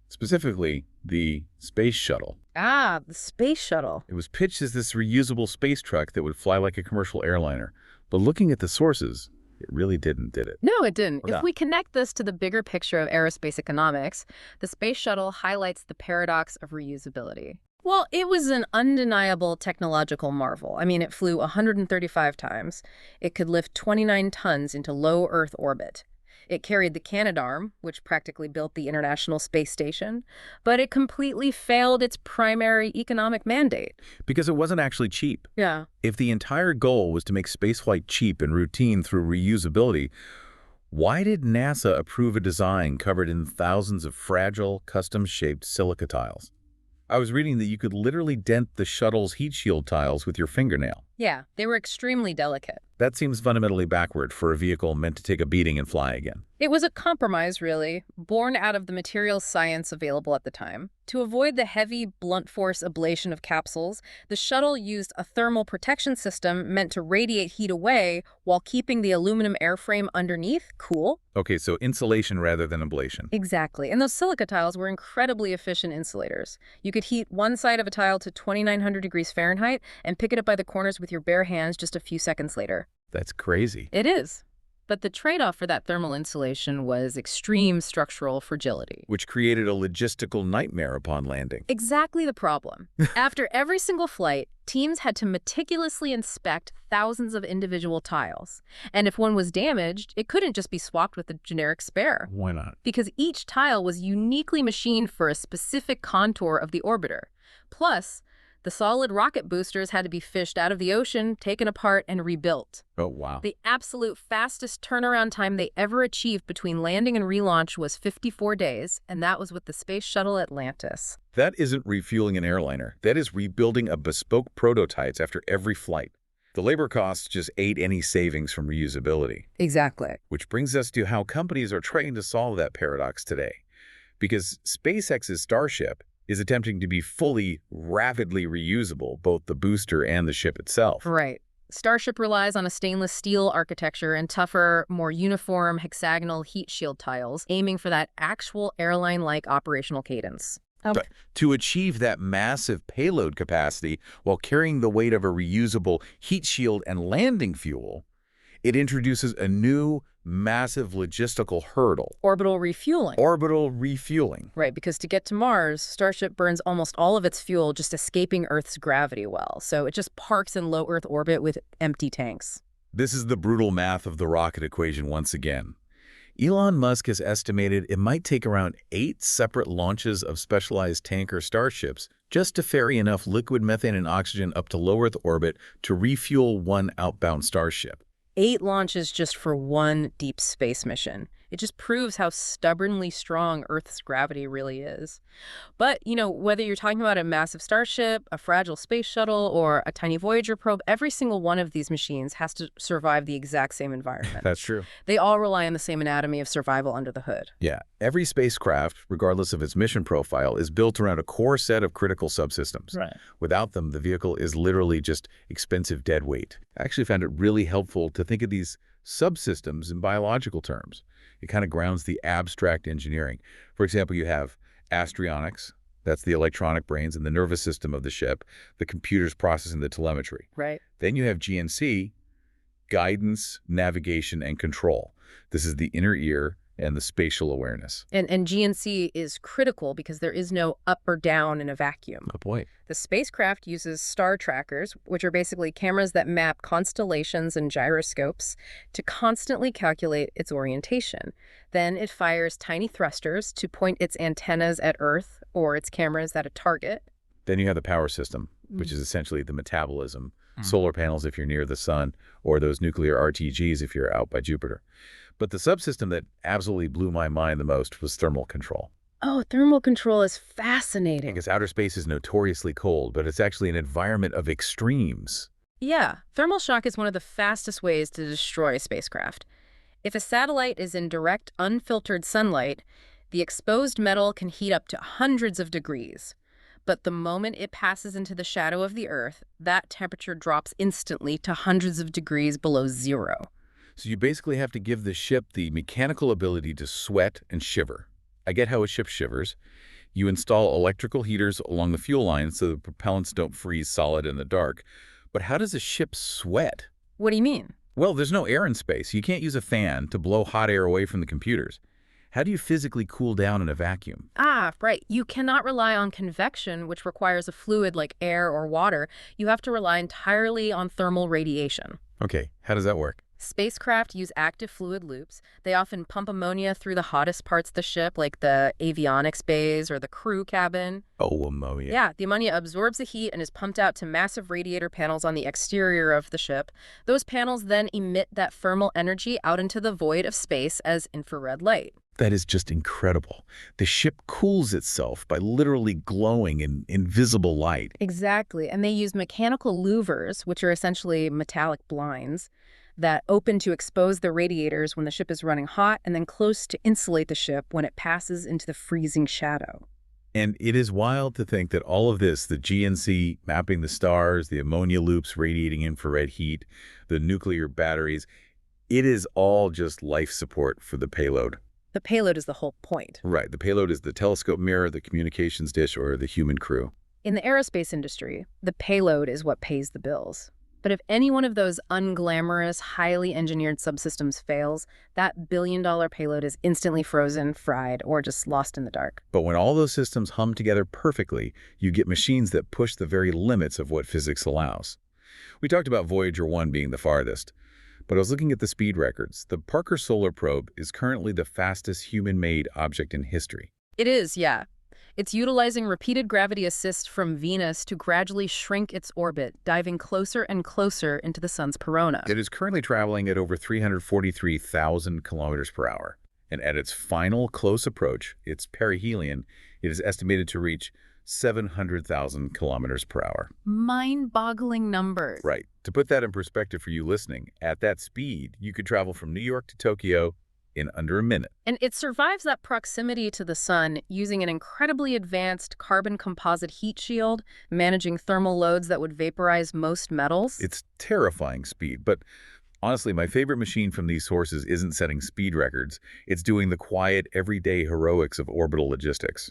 Specifically, the Space Shuttle. Ah, the Space Shuttle. It was pitched as this reusable space truck that would fly like a commercial airliner. But looking at the sources, it really didn't, did it? No, it didn't. Yeah. If we connect this to the bigger picture of aerospace economics, the Space Shuttle highlights the paradox of reusability. Well, it was an undeniable technological marvel. I mean, it flew 135 times. It could lift 29 tons into low Earth orbit. It carried the Canadarm, which practically built the International Space Station, but it completely failed its primary economic mandate. Because it wasn't actually cheap. Yeah. If the entire goal was to make spaceflight cheap and routine through reusability, why did NASA approve a design covered in thousands of fragile, custom-shaped silica tiles? I was reading that you could literally dent the shuttle's heat shield tiles with your fingernail. Yeah, they were extremely delicate. That seems fundamentally backward for a vehicle meant to take a beating and fly again. It was a compromise, really, born out of the materials science available at the time. To avoid the heavy, blunt force ablation of capsules, the shuttle used a thermal protection system meant to radiate heat away while keeping the aluminum airframe underneath cool. Okay, so insulation rather than ablation. Exactly. And those silica tiles were incredibly efficient insulators. You could heat one side of a tile to 2,900 degrees Fahrenheit and pick it up by the corners with your bare hands just a few seconds later. That's crazy. It is. But the trade-off for that thermal insulation was extreme structural fragility. Which created a logistical nightmare upon landing. Exactly the problem. After every single flight, teams had to meticulously inspect thousands of individual tiles. And if one was damaged, it couldn't just be swapped with a generic spare. Why not? Because each tile was uniquely machined for a specific contour of the orbiter. Plus, the solid rocket boosters had to be fished out of the ocean, taken apart, and rebuilt. Oh, wow. The absolute fastest turnaround time they ever achieved between landing and relaunch was 54 days, and that was with the Space Shuttle Atlantis. That isn't refueling an airliner. That is rebuilding a bespoke prototypes after every flight. The labor costs just ate any savings from reusability. Exactly. Which brings us to how companies are trying to solve that paradox today. Because SpaceX's Starship is attempting to be fully, rapidly reusable, both the booster and the ship itself. Right. Starship relies on a stainless steel architecture and tougher, more uniform hexagonal heat shield tiles, aiming for that actual airline-like operational cadence. But to achieve that massive payload capacity while carrying the weight of a reusable heat shield and landing fuel, it introduces a new, massive logistical hurdle. Orbital refueling. Orbital refueling. Right, because to get to Mars, Starship burns almost all of its fuel just escaping Earth's gravity well. So it just parks in low Earth orbit with empty tanks. This is the brutal math of the rocket equation once again. Elon Musk has estimated it might take around 8 separate launches of specialized tanker starships just to ferry enough liquid methane and oxygen up to low Earth orbit to refuel one outbound Starship. 8 launches just for one deep space mission. It just proves how stubbornly strong Earth's gravity really is. But, you know, whether you're talking about a massive Starship, a fragile space shuttle, or a tiny Voyager probe, every single one of these machines has to survive the exact same environment. That's true. They all rely on the same anatomy of survival under the hood. Yeah. Every spacecraft, regardless of its mission profile, is built around a core set of critical subsystems. Right. Without them, the vehicle is literally just expensive dead weight. I actually found it really helpful to think of these subsystems in biological terms. It kind of grounds the abstract engineering. For example, you have astronautics, that's the electronic brains and the nervous system of the ship, the computers processing the telemetry. Right. Then you have GNC, guidance, navigation, and control. This is the inner ear and the spatial awareness. And GNC is critical because there is no up or down in a vacuum. Oh boy. The spacecraft uses star trackers, which are basically cameras that map constellations and gyroscopes to constantly calculate its orientation. Then it fires tiny thrusters to point its antennas at Earth or its cameras at a target. Then you have the power system, which is essentially the metabolism, solar panels if you're near the sun, or those nuclear RTGs if you're out by Jupiter. But the subsystem that absolutely blew my mind the most was thermal control. Oh, thermal control is fascinating. Because outer space is notoriously cold, but it's actually an environment of extremes. Yeah, thermal shock is one of the fastest ways to destroy a spacecraft. If a satellite is in direct, unfiltered sunlight, the exposed metal can heat up to hundreds of degrees. But the moment it passes into the shadow of the Earth, that temperature drops instantly to hundreds of degrees below zero. So you basically have to give the ship the mechanical ability to sweat and shiver. I get how a ship shivers. You install electrical heaters along the fuel lines so the propellants don't freeze solid in the dark. But how does a ship sweat? What do you mean? Well, there's no air in space. You can't use a fan to blow hot air away from the computers. How do you physically cool down in a vacuum? Ah, right. You cannot rely on convection, which requires a fluid like air or water. You have to rely entirely on thermal radiation. Okay, how does that work? Spacecraft use active fluid loops. They often pump ammonia through the hottest parts of the ship, like the avionics bays or the crew cabin. Oh, ammonia. Yeah, the ammonia absorbs the heat and is pumped out to massive radiator panels on the exterior of the ship. Those panels then emit that thermal energy out into the void of space as infrared light. That is just incredible. The ship cools itself by literally glowing in invisible light. Exactly, and they use mechanical louvers, which are essentially metallic blinds, that open to expose the radiators when the ship is running hot and then close to insulate the ship when it passes into the freezing shadow. And it is wild to think that all of this, the GNC mapping the stars, the ammonia loops radiating infrared heat, the nuclear batteries, it is all just life support for the payload. The payload is the whole point. Right. The payload is the telescope mirror, the communications dish, or the human crew. In the aerospace industry, the payload is what pays the bills. But if any one of those unglamorous, highly engineered subsystems fails, that billion-dollar payload is instantly frozen, fried, or just lost in the dark. But when all those systems hum together perfectly, you get machines that push the very limits of what physics allows. We talked about Voyager 1 being the farthest, but I was looking at the speed records. The Parker Solar Probe is currently the fastest human-made object in history. It is, yeah. It's utilizing repeated gravity assist from Venus to gradually shrink its orbit, diving closer and closer into the sun's corona. It is currently traveling at over 343,000 kilometers per hour. And at its final close approach, its perihelion, it is estimated to reach 700,000 kilometers per hour. Mind-boggling numbers. Right. To put that in perspective for you listening, at that speed, you could travel from New York to Tokyo in under a minute. And it survives that proximity to the sun using an incredibly advanced carbon composite heat shield, managing thermal loads that would vaporize most metals. It's terrifying speed, but honestly, my favorite machine from these sources isn't setting speed records. It's doing the quiet, everyday heroics of orbital logistics.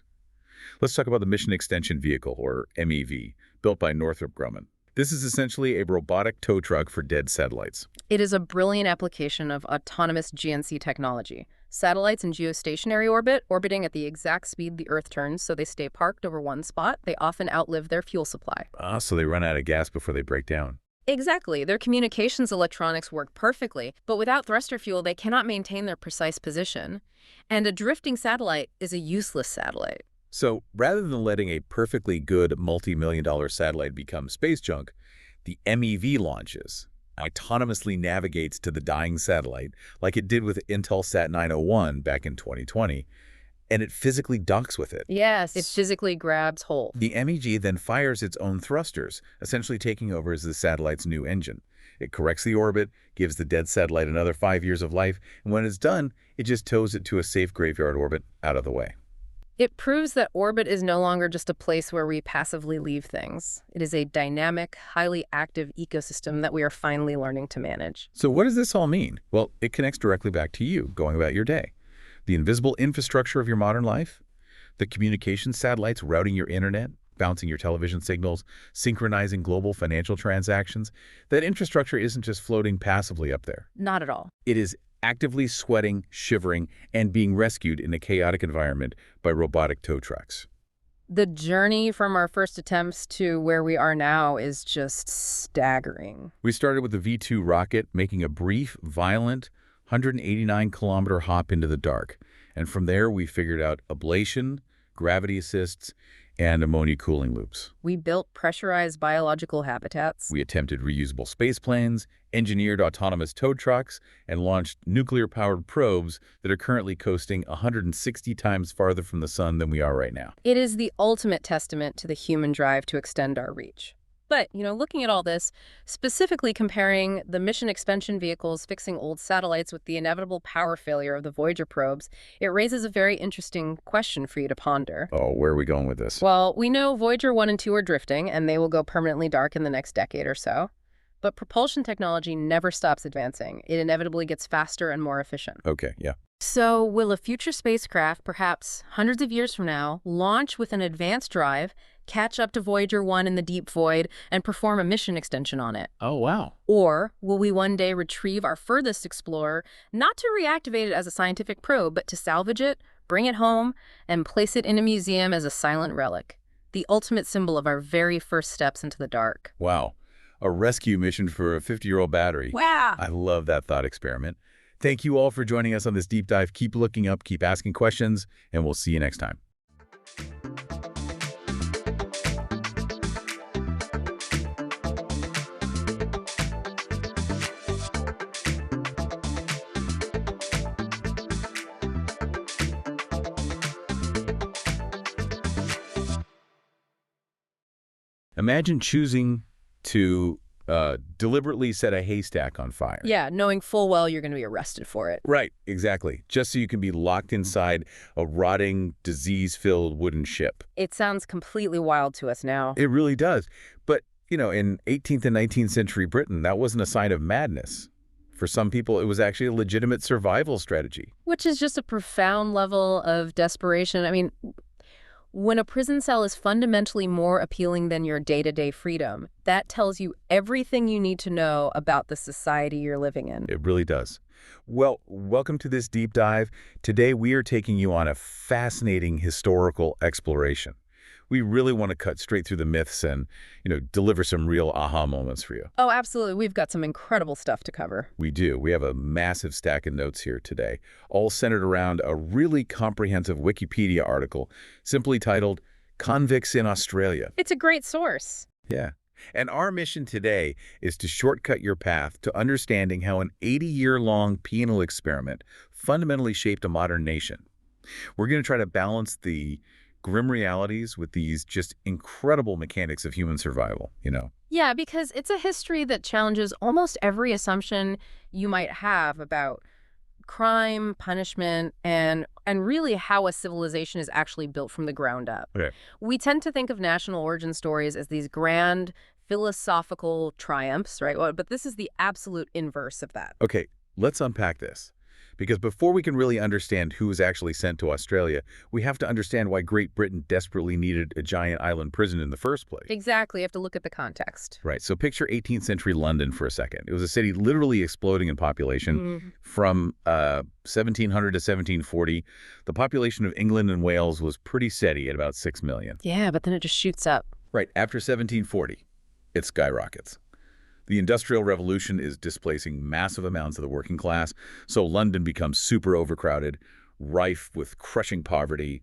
Let's talk about the Mission Extension Vehicle, or MEV, built by Northrop Grumman. This is essentially a robotic tow truck for dead satellites. It is a brilliant application of autonomous GNC technology. Satellites in geostationary orbit, orbiting at the exact speed the Earth turns so they stay parked over one spot, they often outlive their fuel supply. So they run out of gas before they break down. Exactly. Their communications electronics work perfectly, but without thruster fuel, they cannot maintain their precise position. And a drifting satellite is a useless satellite. So rather than letting a perfectly good multi-million-dollar satellite become space junk, the MEV launches, autonomously navigates to the dying satellite like it did with Intelsat 901 back in 2020, and it physically docks with it. Yes, it physically grabs hold. The MEG then fires its own thrusters, essentially taking over as the satellite's new engine. It corrects the orbit, gives the dead satellite another 5 years of life, and when it's done, it just tows it to a safe graveyard orbit out of the way. It proves that orbit is no longer just a place where we passively leave things. It is a dynamic, highly active ecosystem that we are finally learning to manage. So what does this all mean? Well, it connects directly back to you, going about your day. The invisible infrastructure of your modern life, the communication satellites routing your internet, bouncing your television signals, synchronizing global financial transactions. That infrastructure isn't just floating passively up there. Not at all. It is actively sweating, shivering, and being rescued in a chaotic environment by robotic tow trucks. The journey from our first attempts to where we are now is just staggering. We started with the V-2 rocket, making a brief, violent 189-kilometer hop into the dark. And from there, we figured out ablation, gravity assists, and ammonia cooling loops. We built pressurized biological habitats. We attempted reusable spaceplanes, engineered autonomous tow trucks, and launched nuclear-powered probes that are currently coasting 160 times farther from the sun than we are right now. It is the ultimate testament to the human drive to extend our reach. But, looking at all this, specifically comparing the mission expansion vehicles fixing old satellites with the inevitable power failure of the Voyager probes, it raises a very interesting question for you to ponder. Oh, where are we going with this? Well, we know Voyager 1 and 2 are drifting, and they will go permanently dark in the next decade or so. But propulsion technology never stops advancing. It inevitably gets faster and more efficient. Okay, yeah. So will a future spacecraft, perhaps hundreds of years from now, launch with an advanced drive, catch up to Voyager 1 in the deep void, and perform a mission extension on it? Oh, wow. Or will we one day retrieve our furthest explorer, not to reactivate it as a scientific probe, but to salvage it, bring it home, and place it in a museum as a silent relic? The ultimate symbol of our very first steps into the dark. Wow. A rescue mission for a 50-year-old battery. Wow! I love that thought experiment. Thank you all for joining us on this deep dive. Keep looking up, keep asking questions, and we'll see you next time. Imagine choosing to deliberately set a haystack on fire. Yeah, knowing full well you're going to be arrested for it. Right, exactly. Just so you can be locked inside a rotting, disease-filled wooden ship. It sounds completely wild to us now. It really does. But, in 18th and 19th century Britain, that wasn't a sign of madness. For some people, it was actually a legitimate survival strategy. Which is just a profound level of desperation. I mean, when a prison cell is fundamentally more appealing than your day-to-day freedom, that tells you everything you need to know about the society you're living in. It really does. Well, welcome to this deep dive. Today, we are taking you on a fascinating historical exploration. We really want to cut straight through the myths and, deliver some real aha moments for you. Oh, absolutely. We've got some incredible stuff to cover. We do. We have a massive stack of notes here today, all centered around a really comprehensive Wikipedia article simply titled Convicts in Australia. It's a great source. Yeah. And our mission today is to shortcut your path to understanding how an 80-year-long penal experiment fundamentally shaped a modern nation. We're going to try to balance the grim realities with these just incredible mechanics of human survival, Yeah, because it's a history that challenges almost every assumption you might have about crime, punishment, and really how a civilization is actually built from the ground up. Okay. We tend to think of national origin stories as these grand philosophical triumphs, right? Well, but this is the absolute inverse of that. Okay, let's unpack this. Because before we can really understand who was actually sent to Australia, we have to understand why Great Britain desperately needed a giant island prison in the first place. Exactly. You have to look at the context. Right. So picture 18th century London for a second. It was a city literally exploding in population. From 1700 to 1740. The population of England and Wales was pretty steady at about 6 million. Yeah, but then it just shoots up. Right. After 1740, it skyrockets. The Industrial Revolution is displacing massive amounts of the working class, so London becomes super overcrowded, rife with crushing poverty,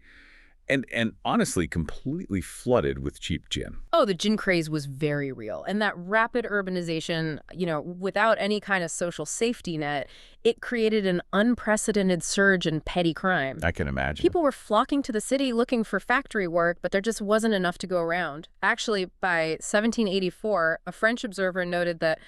and honestly completely flooded with cheap gin. Oh, the gin craze was very real. And that rapid urbanization, without any kind of social safety net, it created an unprecedented surge in petty crime. I can imagine. People were flocking to the city looking for factory work, but there just wasn't enough to go around. Actually, by 1784, a French observer noted that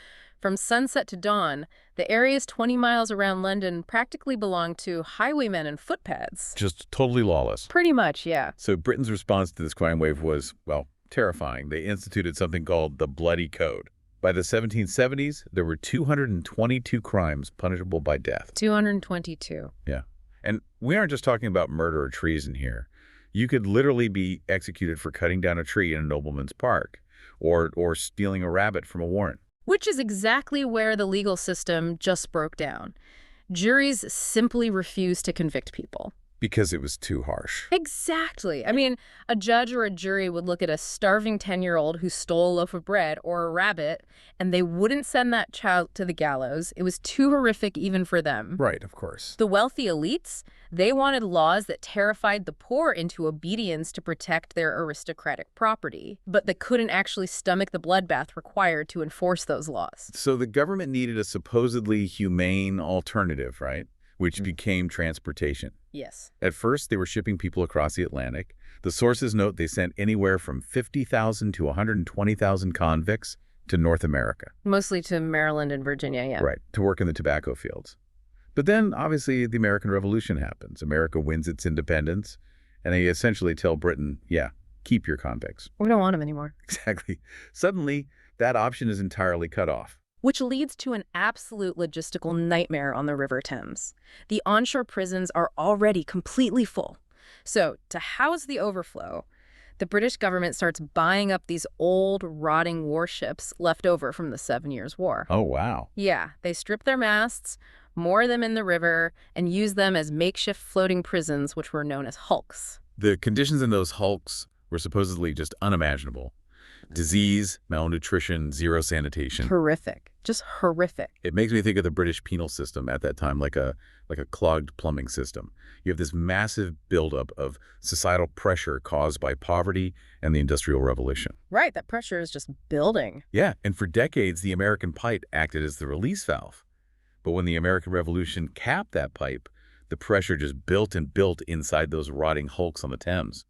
from sunset to dawn, the areas 20 miles around London practically belonged to highwaymen and footpads. Just totally lawless. Pretty much, yeah. So Britain's response to this crime wave was, well, terrifying. They instituted something called the Bloody Code. By the 1770s, there were 222 crimes punishable by death. 222. Yeah. And we aren't just talking about murder or treason here. You could literally be executed for cutting down a tree in a nobleman's park or stealing a rabbit from a warren. Which is exactly where the legal system just broke down. Juries simply refused to convict people. Because it was too harsh. Exactly. I mean, a judge or a jury would look at a starving 10-year-old who stole a loaf of bread or a rabbit, and they wouldn't send that child to the gallows. It was too horrific even for them. Right, of course. The wealthy elites, they wanted laws that terrified the poor into obedience to protect their aristocratic property, but they couldn't actually stomach the bloodbath required to enforce those laws. So the government needed a supposedly humane alternative, right? Which became transportation. Yes. At first, they were shipping people across the Atlantic. The sources note they sent anywhere from 50,000 to 120,000 convicts to North America. Mostly to Maryland and Virginia, yeah. Right, to work in the tobacco fields. But then, obviously, the American Revolution happens. America wins its independence, and they essentially tell Britain, yeah, keep your convicts. We don't want them anymore. Exactly. Suddenly, that option is entirely cut off. Which leads to an absolute logistical nightmare on the River Thames. The onshore prisons are already completely full. So, to house the overflow, the British government starts buying up these old, rotting warships left over from the 7 Years' War. Oh, wow. Yeah, they strip their masts, moor them in the river, and use them as makeshift floating prisons, which were known as hulks. The conditions in those hulks were supposedly just unimaginable. Disease, malnutrition, zero sanitation. Horrific. Just horrific. It makes me think of the British penal system at that time, like a clogged plumbing system. You have this massive buildup of societal pressure caused by poverty and the Industrial Revolution. Right, that pressure is just building. Yeah, and for decades, the American pipe acted as the release valve. But when the American Revolution capped that pipe, the pressure just built and built inside those rotting hulks on the Thames.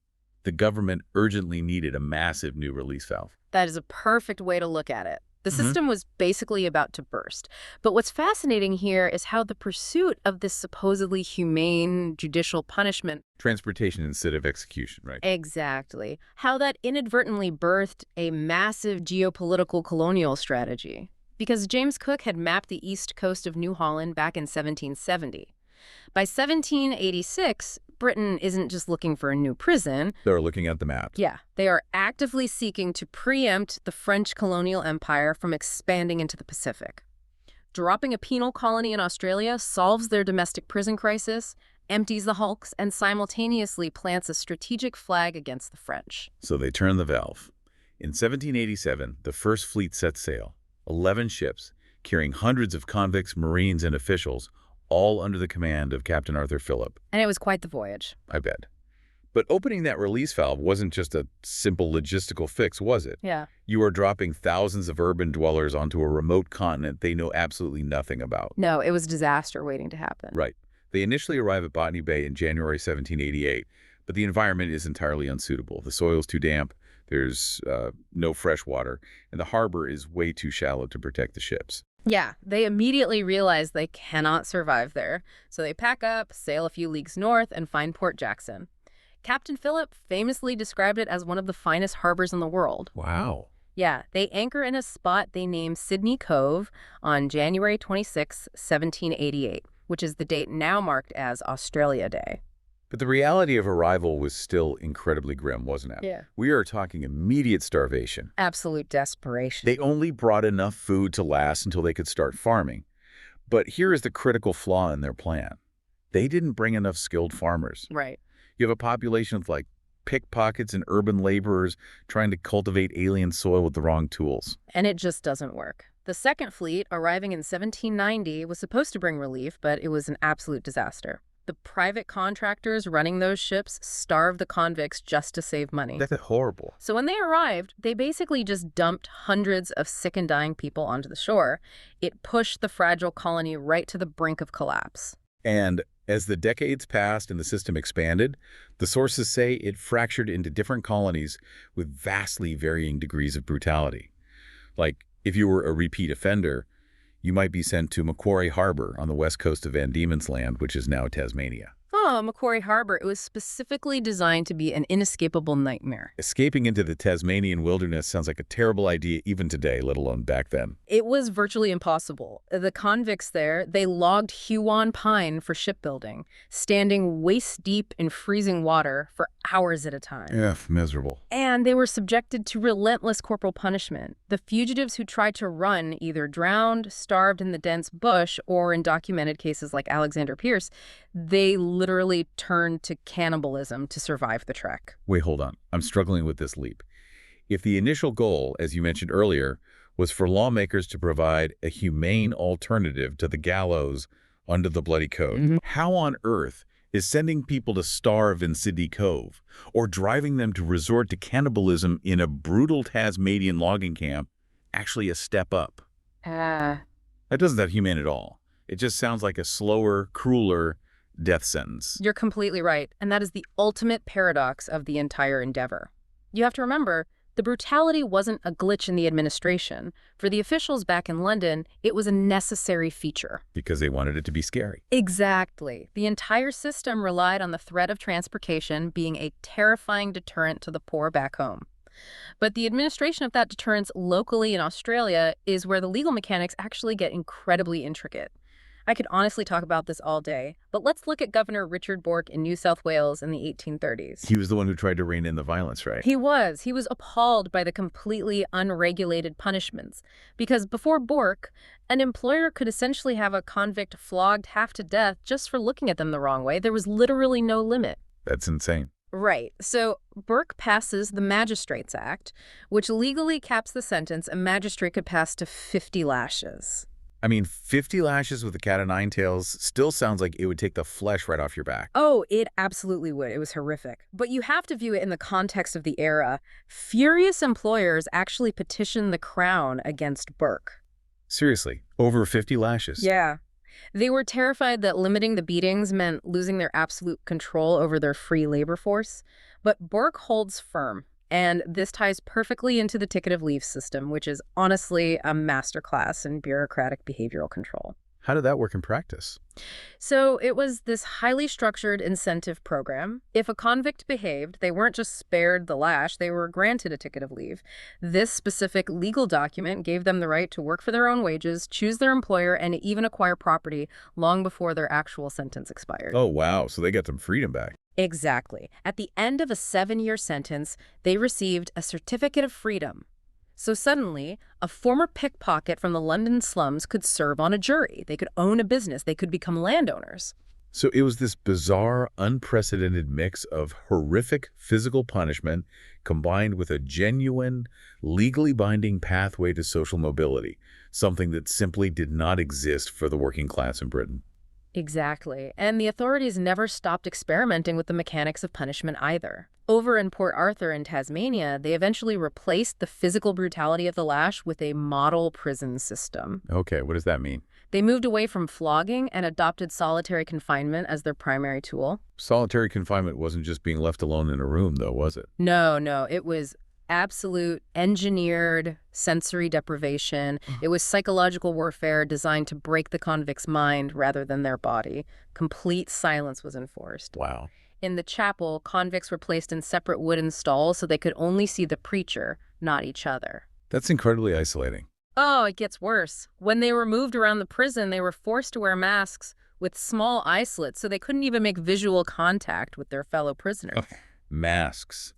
The government urgently needed a massive new release valve. That is a perfect way to look at it. The system was basically about to burst. But what's fascinating here is how the pursuit of this supposedly humane judicial punishment— Transportation instead of execution, right? Exactly. How that inadvertently birthed a massive geopolitical colonial strategy. Because James Cook had mapped the east coast of New Holland back in 1770. By 1786, Britain isn't just looking for a new prison. They're looking at the map. Yeah, they are actively seeking to preempt the French colonial empire from expanding into the Pacific. Dropping a penal colony in Australia solves their domestic prison crisis, empties the hulks, and simultaneously plants a strategic flag against the French. So they turn the valve. In 1787, the first fleet set sail. 11 ships, carrying hundreds of convicts, Marines, and officials, all under the command of Captain Arthur Phillip. And it was quite the voyage. I bet. But opening that release valve wasn't just a simple logistical fix, was it? Yeah. You are dropping thousands of urban dwellers onto a remote continent they know absolutely nothing about. No, it was disaster waiting to happen. Right. They initially arrive at Botany Bay in January 1788, but the environment is entirely unsuitable. The soil's too damp, there's no fresh water, and the harbor is way too shallow to protect the ships. Yeah, they immediately realize they cannot survive there, so they pack up, sail a few leagues north, and find Port Jackson. Captain Phillip famously described it as one of the finest harbors in the world. Wow. Yeah, they anchor in a spot they named Sydney Cove on January 26, 1788, which is the date now marked as Australia Day. But the reality of arrival was still incredibly grim, wasn't it? Yeah. We are talking immediate starvation. Absolute desperation. They only brought enough food to last until they could start farming. But here is the critical flaw in their plan. They didn't bring enough skilled farmers. Right. You have a population of like pickpockets and urban laborers trying to cultivate alien soil with the wrong tools. And it just doesn't work. The second fleet, arriving in 1790, was supposed to bring relief, but it was an absolute disaster. The private contractors running those ships starved the convicts just to save money. That's horrible. So when they arrived, they basically just dumped hundreds of sick and dying people onto the shore. It pushed the fragile colony right to the brink of collapse. And as the decades passed and the system expanded, the sources say it fractured into different colonies with vastly varying degrees of brutality. Like, if you were a repeat offender, you might be sent to Macquarie Harbor on the west coast of Van Diemen's Land, which is now Tasmania. Macquarie Harbor, it was specifically designed to be an inescapable nightmare. Escaping into the Tasmanian wilderness sounds like a terrible idea even today, let alone back then. It was virtually impossible. The convicts there, they logged Huon pine for shipbuilding, standing waist-deep in freezing water for hours at a time. Yeah, miserable. And they were subjected to relentless corporal punishment. The fugitives who tried to run either drowned, starved in the dense bush, or in documented cases like Alexander Pierce, they literally turned to cannibalism to survive the trek. Wait, hold on. I'm struggling with this leap. If the initial goal, as you mentioned earlier, was for lawmakers to provide a humane alternative to the gallows under the Bloody Code, how on earth is sending people to starve in Sydney Cove or driving them to resort to cannibalism in a brutal Tasmanian logging camp actually a step up? That doesn't sound humane at all. It just sounds like a slower, crueler death sentence. You're completely right, and that is the ultimate paradox of the entire endeavor. You have to remember, the brutality wasn't a glitch in the administration. For the officials back in London, it was a necessary feature. Because they wanted it to be scary. Exactly. The entire system relied on the threat of transportation being a terrifying deterrent to the poor back home. But the administration of that deterrence locally in Australia is where the legal mechanics actually get incredibly intricate. I could honestly talk about this all day, but let's look at Governor Richard Bourke in New South Wales in the 1830s. He was the one who tried to rein in the violence, right? He was. He was appalled by the completely unregulated punishments. Because before Bourke, an employer could essentially have a convict flogged half to death just for looking at them the wrong way. There was literally no limit. That's insane. Right. So Bourke passes the Magistrates Act, which legally caps the sentence a magistrate could pass to 50 lashes. I mean, 50 lashes with a cat o' nine tails still sounds like it would take the flesh right off your back. Oh, it absolutely would. It was horrific. But you have to view it in the context of the era. Furious employers actually petitioned the Crown against Bourke. Seriously, over 50 lashes? Yeah. They were terrified that limiting the beatings meant losing their absolute control over their free labor force. But Bourke holds firm. And this ties perfectly into the ticket of leave system, which is honestly a masterclass in bureaucratic behavioral control. How did that work in practice? So it was this highly structured incentive program. If a convict behaved, they weren't just spared the lash, they were granted a ticket of leave. This specific legal document gave them the right to work for their own wages, choose their employer, and even acquire property long before their actual sentence expired. Oh, wow. So they got some freedom back. Exactly. At the end of a 7-year sentence, they received a certificate of freedom. So suddenly, a former pickpocket from the London slums could serve on a jury. They could own a business. They could become landowners. So it was this bizarre, unprecedented mix of horrific physical punishment combined with a genuine, legally binding pathway to social mobility, something that simply did not exist for the working class in Britain. Exactly. And the authorities never stopped experimenting with the mechanics of punishment either. Over in Port Arthur in Tasmania, they eventually replaced the physical brutality of the lash with a model prison system. Okay, what does that mean? They moved away from flogging and adopted solitary confinement as their primary tool. Solitary confinement wasn't just being left alone in a room, though, was it? No, it was absolute engineered sensory deprivation. It was psychological warfare designed to break the convict's mind rather than their body. Complete silence was enforced. Wow. In the chapel, convicts were placed in separate wooden stalls so they could only see the preacher, not each other. That's incredibly isolating. Oh, it gets worse. When they were moved around the prison, they were forced to wear masks with small eye slits so they couldn't even make visual contact with their fellow prisoners. Masks.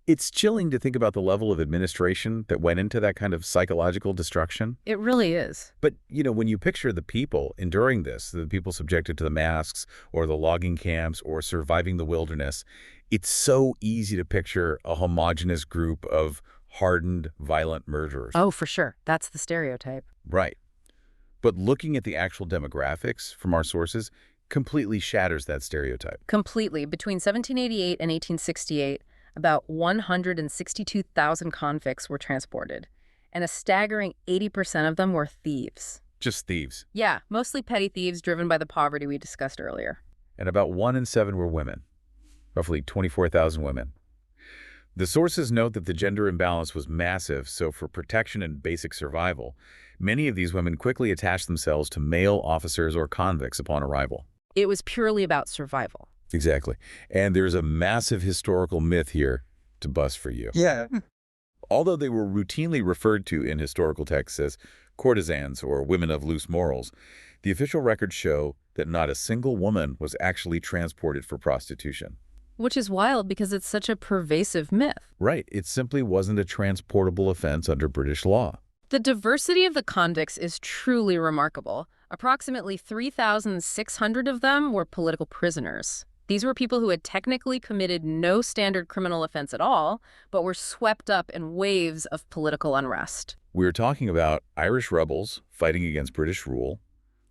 It's chilling to think about the level of administration that went into that kind of psychological destruction. It really is. But, when you picture the people enduring this, the people subjected to the masks or the logging camps or surviving the wilderness, it's so easy to picture a homogenous group of hardened, violent murderers. Oh, for sure. That's the stereotype. Right. But looking at the actual demographics from our sources completely shatters that stereotype. Completely. Between 1788 and 1868, about 162,000 convicts were transported, and a staggering 80% of them were thieves. Just thieves. Yeah, mostly petty thieves driven by the poverty we discussed earlier. And about 1 in 7 were women, roughly 24,000 women. The sources note that the gender imbalance was massive, so for protection and basic survival, many of these women quickly attached themselves to male officers or convicts upon arrival. It was purely about survival. Exactly. And there's a massive historical myth here to bust for you. Yeah. Although they were routinely referred to in historical texts as courtesans or women of loose morals, the official records show that not a single woman was actually transported for prostitution. Which is wild because it's such a pervasive myth. Right, it simply wasn't a transportable offense under British law. The diversity of the convicts is truly remarkable. Approximately 3,600 of them were political prisoners. These were people who had technically committed no standard criminal offense at all, but were swept up in waves of political unrest. We're talking about Irish rebels fighting against British rule,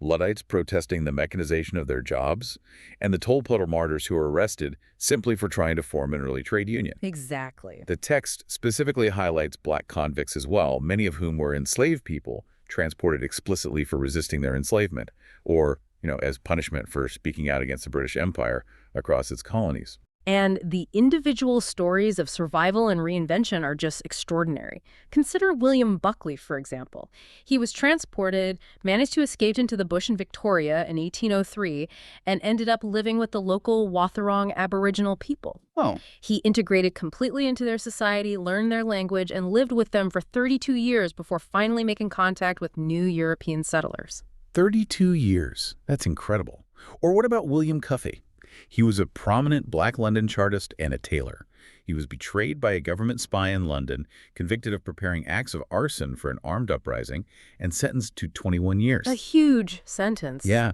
Luddites protesting the mechanization of their jobs, and the toll-puller martyrs who were arrested simply for trying to form an early trade union. Exactly. The text specifically highlights black convicts as well, many of whom were enslaved people transported explicitly for resisting their enslavement, or, as punishment for speaking out against the British Empire across its colonies. And the individual stories of survival and reinvention are just extraordinary. Consider William Buckley, for example. He was transported, managed to escape into the bush in Victoria in 1803, and ended up living with the local Wathaurong Aboriginal people. Oh. He integrated completely into their society, learned their language, and lived with them for 32 years before finally making contact with new European settlers. 32 years. That's incredible. Or what about William Cuffey? He was a prominent black London chartist and a tailor. He was betrayed by a government spy in London, convicted of preparing acts of arson for an armed uprising, and sentenced to 21 years. A huge sentence. Yeah,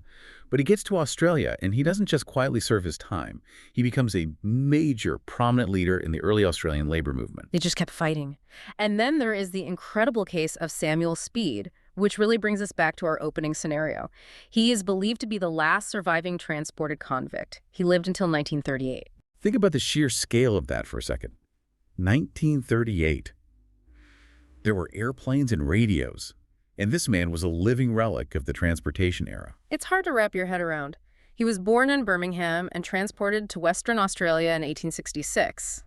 but he gets to Australia, and he doesn't just quietly serve his time. He becomes a major, prominent leader in the early Australian labor movement. They just kept fighting. And then there is the incredible case of Samuel Speed, which really brings us back to our opening scenario. He is believed to be the last surviving transported convict. He lived until 1938. Think about the sheer scale of that for a second. 1938. There were airplanes and radios, and this man was a living relic of the transportation era. It's hard to wrap your head around. He was born in Birmingham and transported to Western Australia in 1866.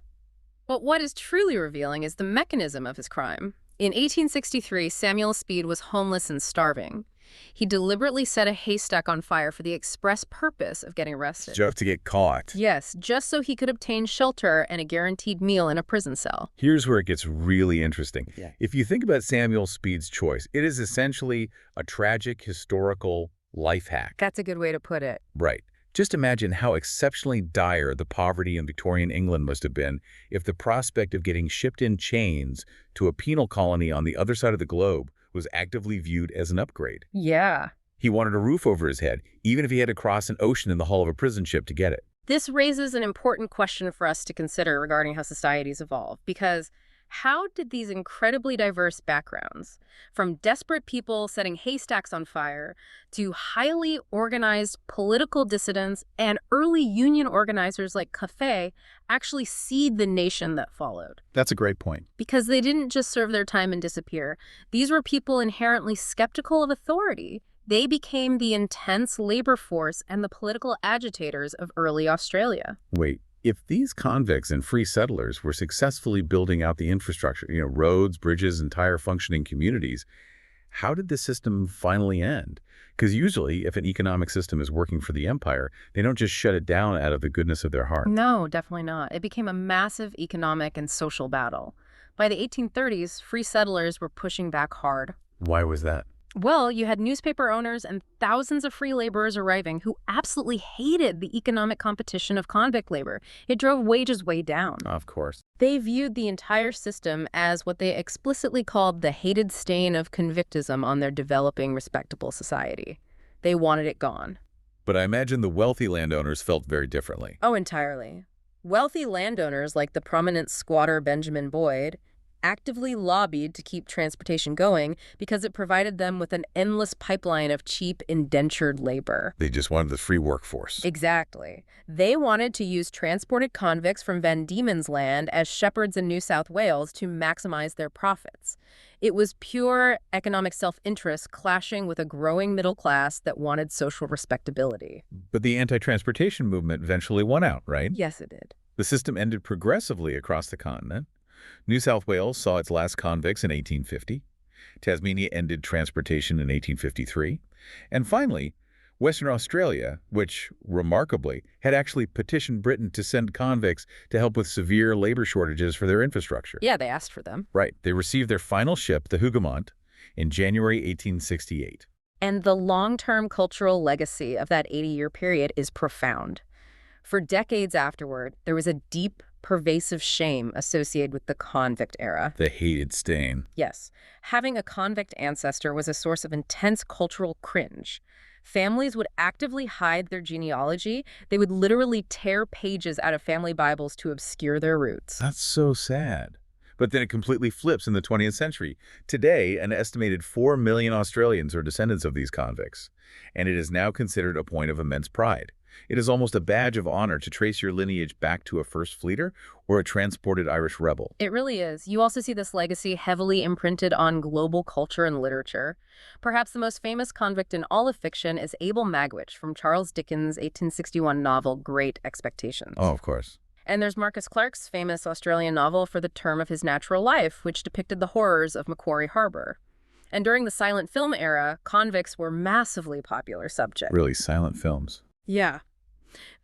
But what is truly revealing is the mechanism of his crime. In 1863, Samuel Speed was homeless and starving. He deliberately set a haystack on fire for the express purpose of getting arrested. Just to get caught. Yes, just so he could obtain shelter and a guaranteed meal in a prison cell. Here's where it gets really interesting. Yeah. If you think about Samuel Speed's choice, it is essentially a tragic historical life hack. That's a good way to put it. Right. Just imagine how exceptionally dire the poverty in Victorian England must have been if the prospect of getting shipped in chains to a penal colony on the other side of the globe was actively viewed as an upgrade. Yeah. He wanted a roof over his head, even if he had to cross an ocean in the hull of a prison ship to get it. This raises an important question for us to consider regarding how societies evolve, because how did these incredibly diverse backgrounds, from desperate people setting haystacks on fire to highly organized political dissidents and early union organizers like Cafe, actually seed the nation that followed? That's a great point. Because they didn't just serve their time and disappear. These were people inherently skeptical of authority. They became the intense labor force and the political agitators of early Australia. Wait, if these convicts and free settlers were successfully building out the infrastructure, roads, bridges, entire functioning communities, how did the system finally end? Because usually, if an economic system is working for the empire, they don't just shut it down out of the goodness of their heart. No, definitely not. It became a massive economic and social battle. By the 1830s, free settlers were pushing back hard. Why was that? Well, you had newspaper owners and thousands of free laborers arriving who absolutely hated the economic competition of convict labor. It drove wages way down. Of course. They viewed the entire system as what they explicitly called the hated stain of convictism on their developing, respectable society. They wanted it gone. But I imagine the wealthy landowners felt very differently. Oh, entirely. Wealthy landowners like the prominent squatter Benjamin Boyd actively lobbied to keep transportation going because it provided them with an endless pipeline of cheap, indentured labor. They just wanted the free workforce. Exactly. They wanted to use transported convicts from Van Diemen's Land as shepherds in New South Wales to maximize their profits. It was pure economic self-interest clashing with a growing middle class that wanted social respectability. But the anti-transportation movement eventually won out, right? Yes, it did. The system ended progressively across the continent. New South Wales saw its last convicts in 1850. Tasmania ended transportation in 1853. And finally, Western Australia, which, remarkably, had actually petitioned Britain to send convicts to help with severe labor shortages for their infrastructure. Yeah, they asked for them. Right. They received their final ship, the Hougoumont, in January 1868. And the long-term cultural legacy of that 80-year period is profound. For decades afterward, there was a deep, pervasive shame associated with the convict era. The hated stain. Yes, having a convict ancestor was a source of intense cultural cringe. Families would actively hide their genealogy. They would literally tear pages out of family Bibles to obscure their roots. That's so sad. But then it completely flips in the 20th century. Today, an estimated 4 million Australians are descendants of these convicts, and it is now considered a point of immense pride. It is almost a badge of honor to trace your lineage back to a First Fleeter or a transported Irish rebel. It really is. You also see this legacy heavily imprinted on global culture and literature. Perhaps the most famous convict in all of fiction is Abel Magwitch from Charles Dickens' 1861 novel Great Expectations. Oh, of course. And there's Marcus Clarke's famous Australian novel For the Term of His Natural Life, which depicted the horrors of Macquarie Harbour. And during the silent film era, convicts were massively popular subjects. Really, silent films. Yeah.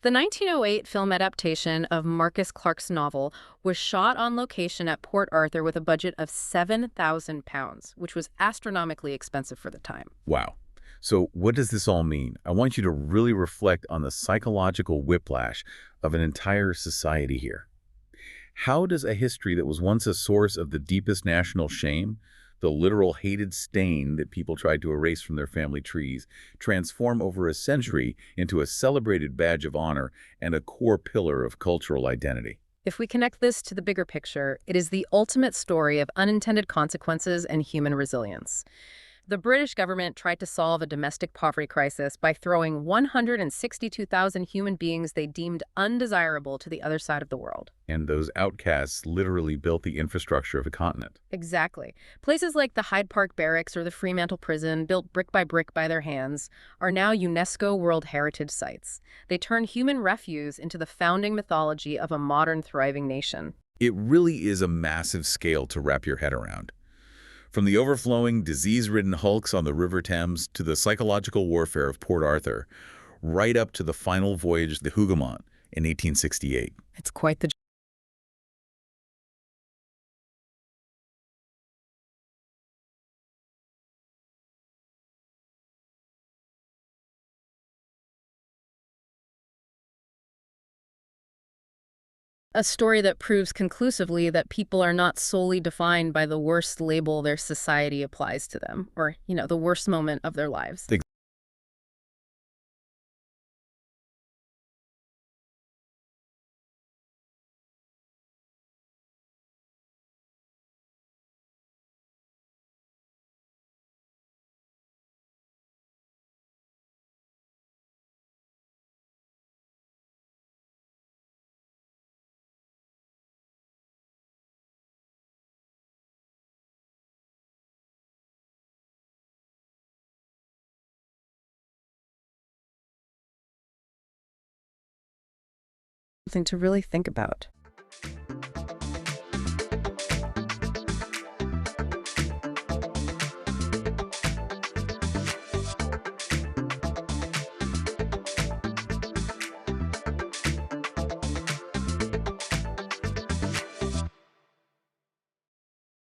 The 1908 film adaptation of Marcus Clarke's novel was shot on location at Port Arthur with a budget of £7,000, which was astronomically expensive for the time. Wow. So what does this all mean? I want you to really reflect on the psychological whiplash of an entire society here. How does a history that was once a source of the deepest national shame, the literal hated stain that people tried to erase from their family trees, transform over a century into a celebrated badge of honor and a core pillar of cultural identity? If we connect this to the bigger picture, it is the ultimate story of unintended consequences and human resilience. The British government tried to solve a domestic poverty crisis by throwing 162,000 human beings they deemed undesirable to the other side of the world. And those outcasts literally built the infrastructure of a continent. Exactly. Places like the Hyde Park Barracks or the Fremantle Prison, built brick by their hands, are now UNESCO World Heritage Sites. They turned human refuse into the founding mythology of a modern, thriving nation. It really is a massive scale to wrap your head around. From the overflowing, disease-ridden hulks on the River Thames to the psychological warfare of Port Arthur, right up to the final voyage, the Hougoumont, in 1868. It's quite the a story that proves conclusively that people are not solely defined by the worst label their society applies to them, or, the worst moment of their lives. Something to really think about.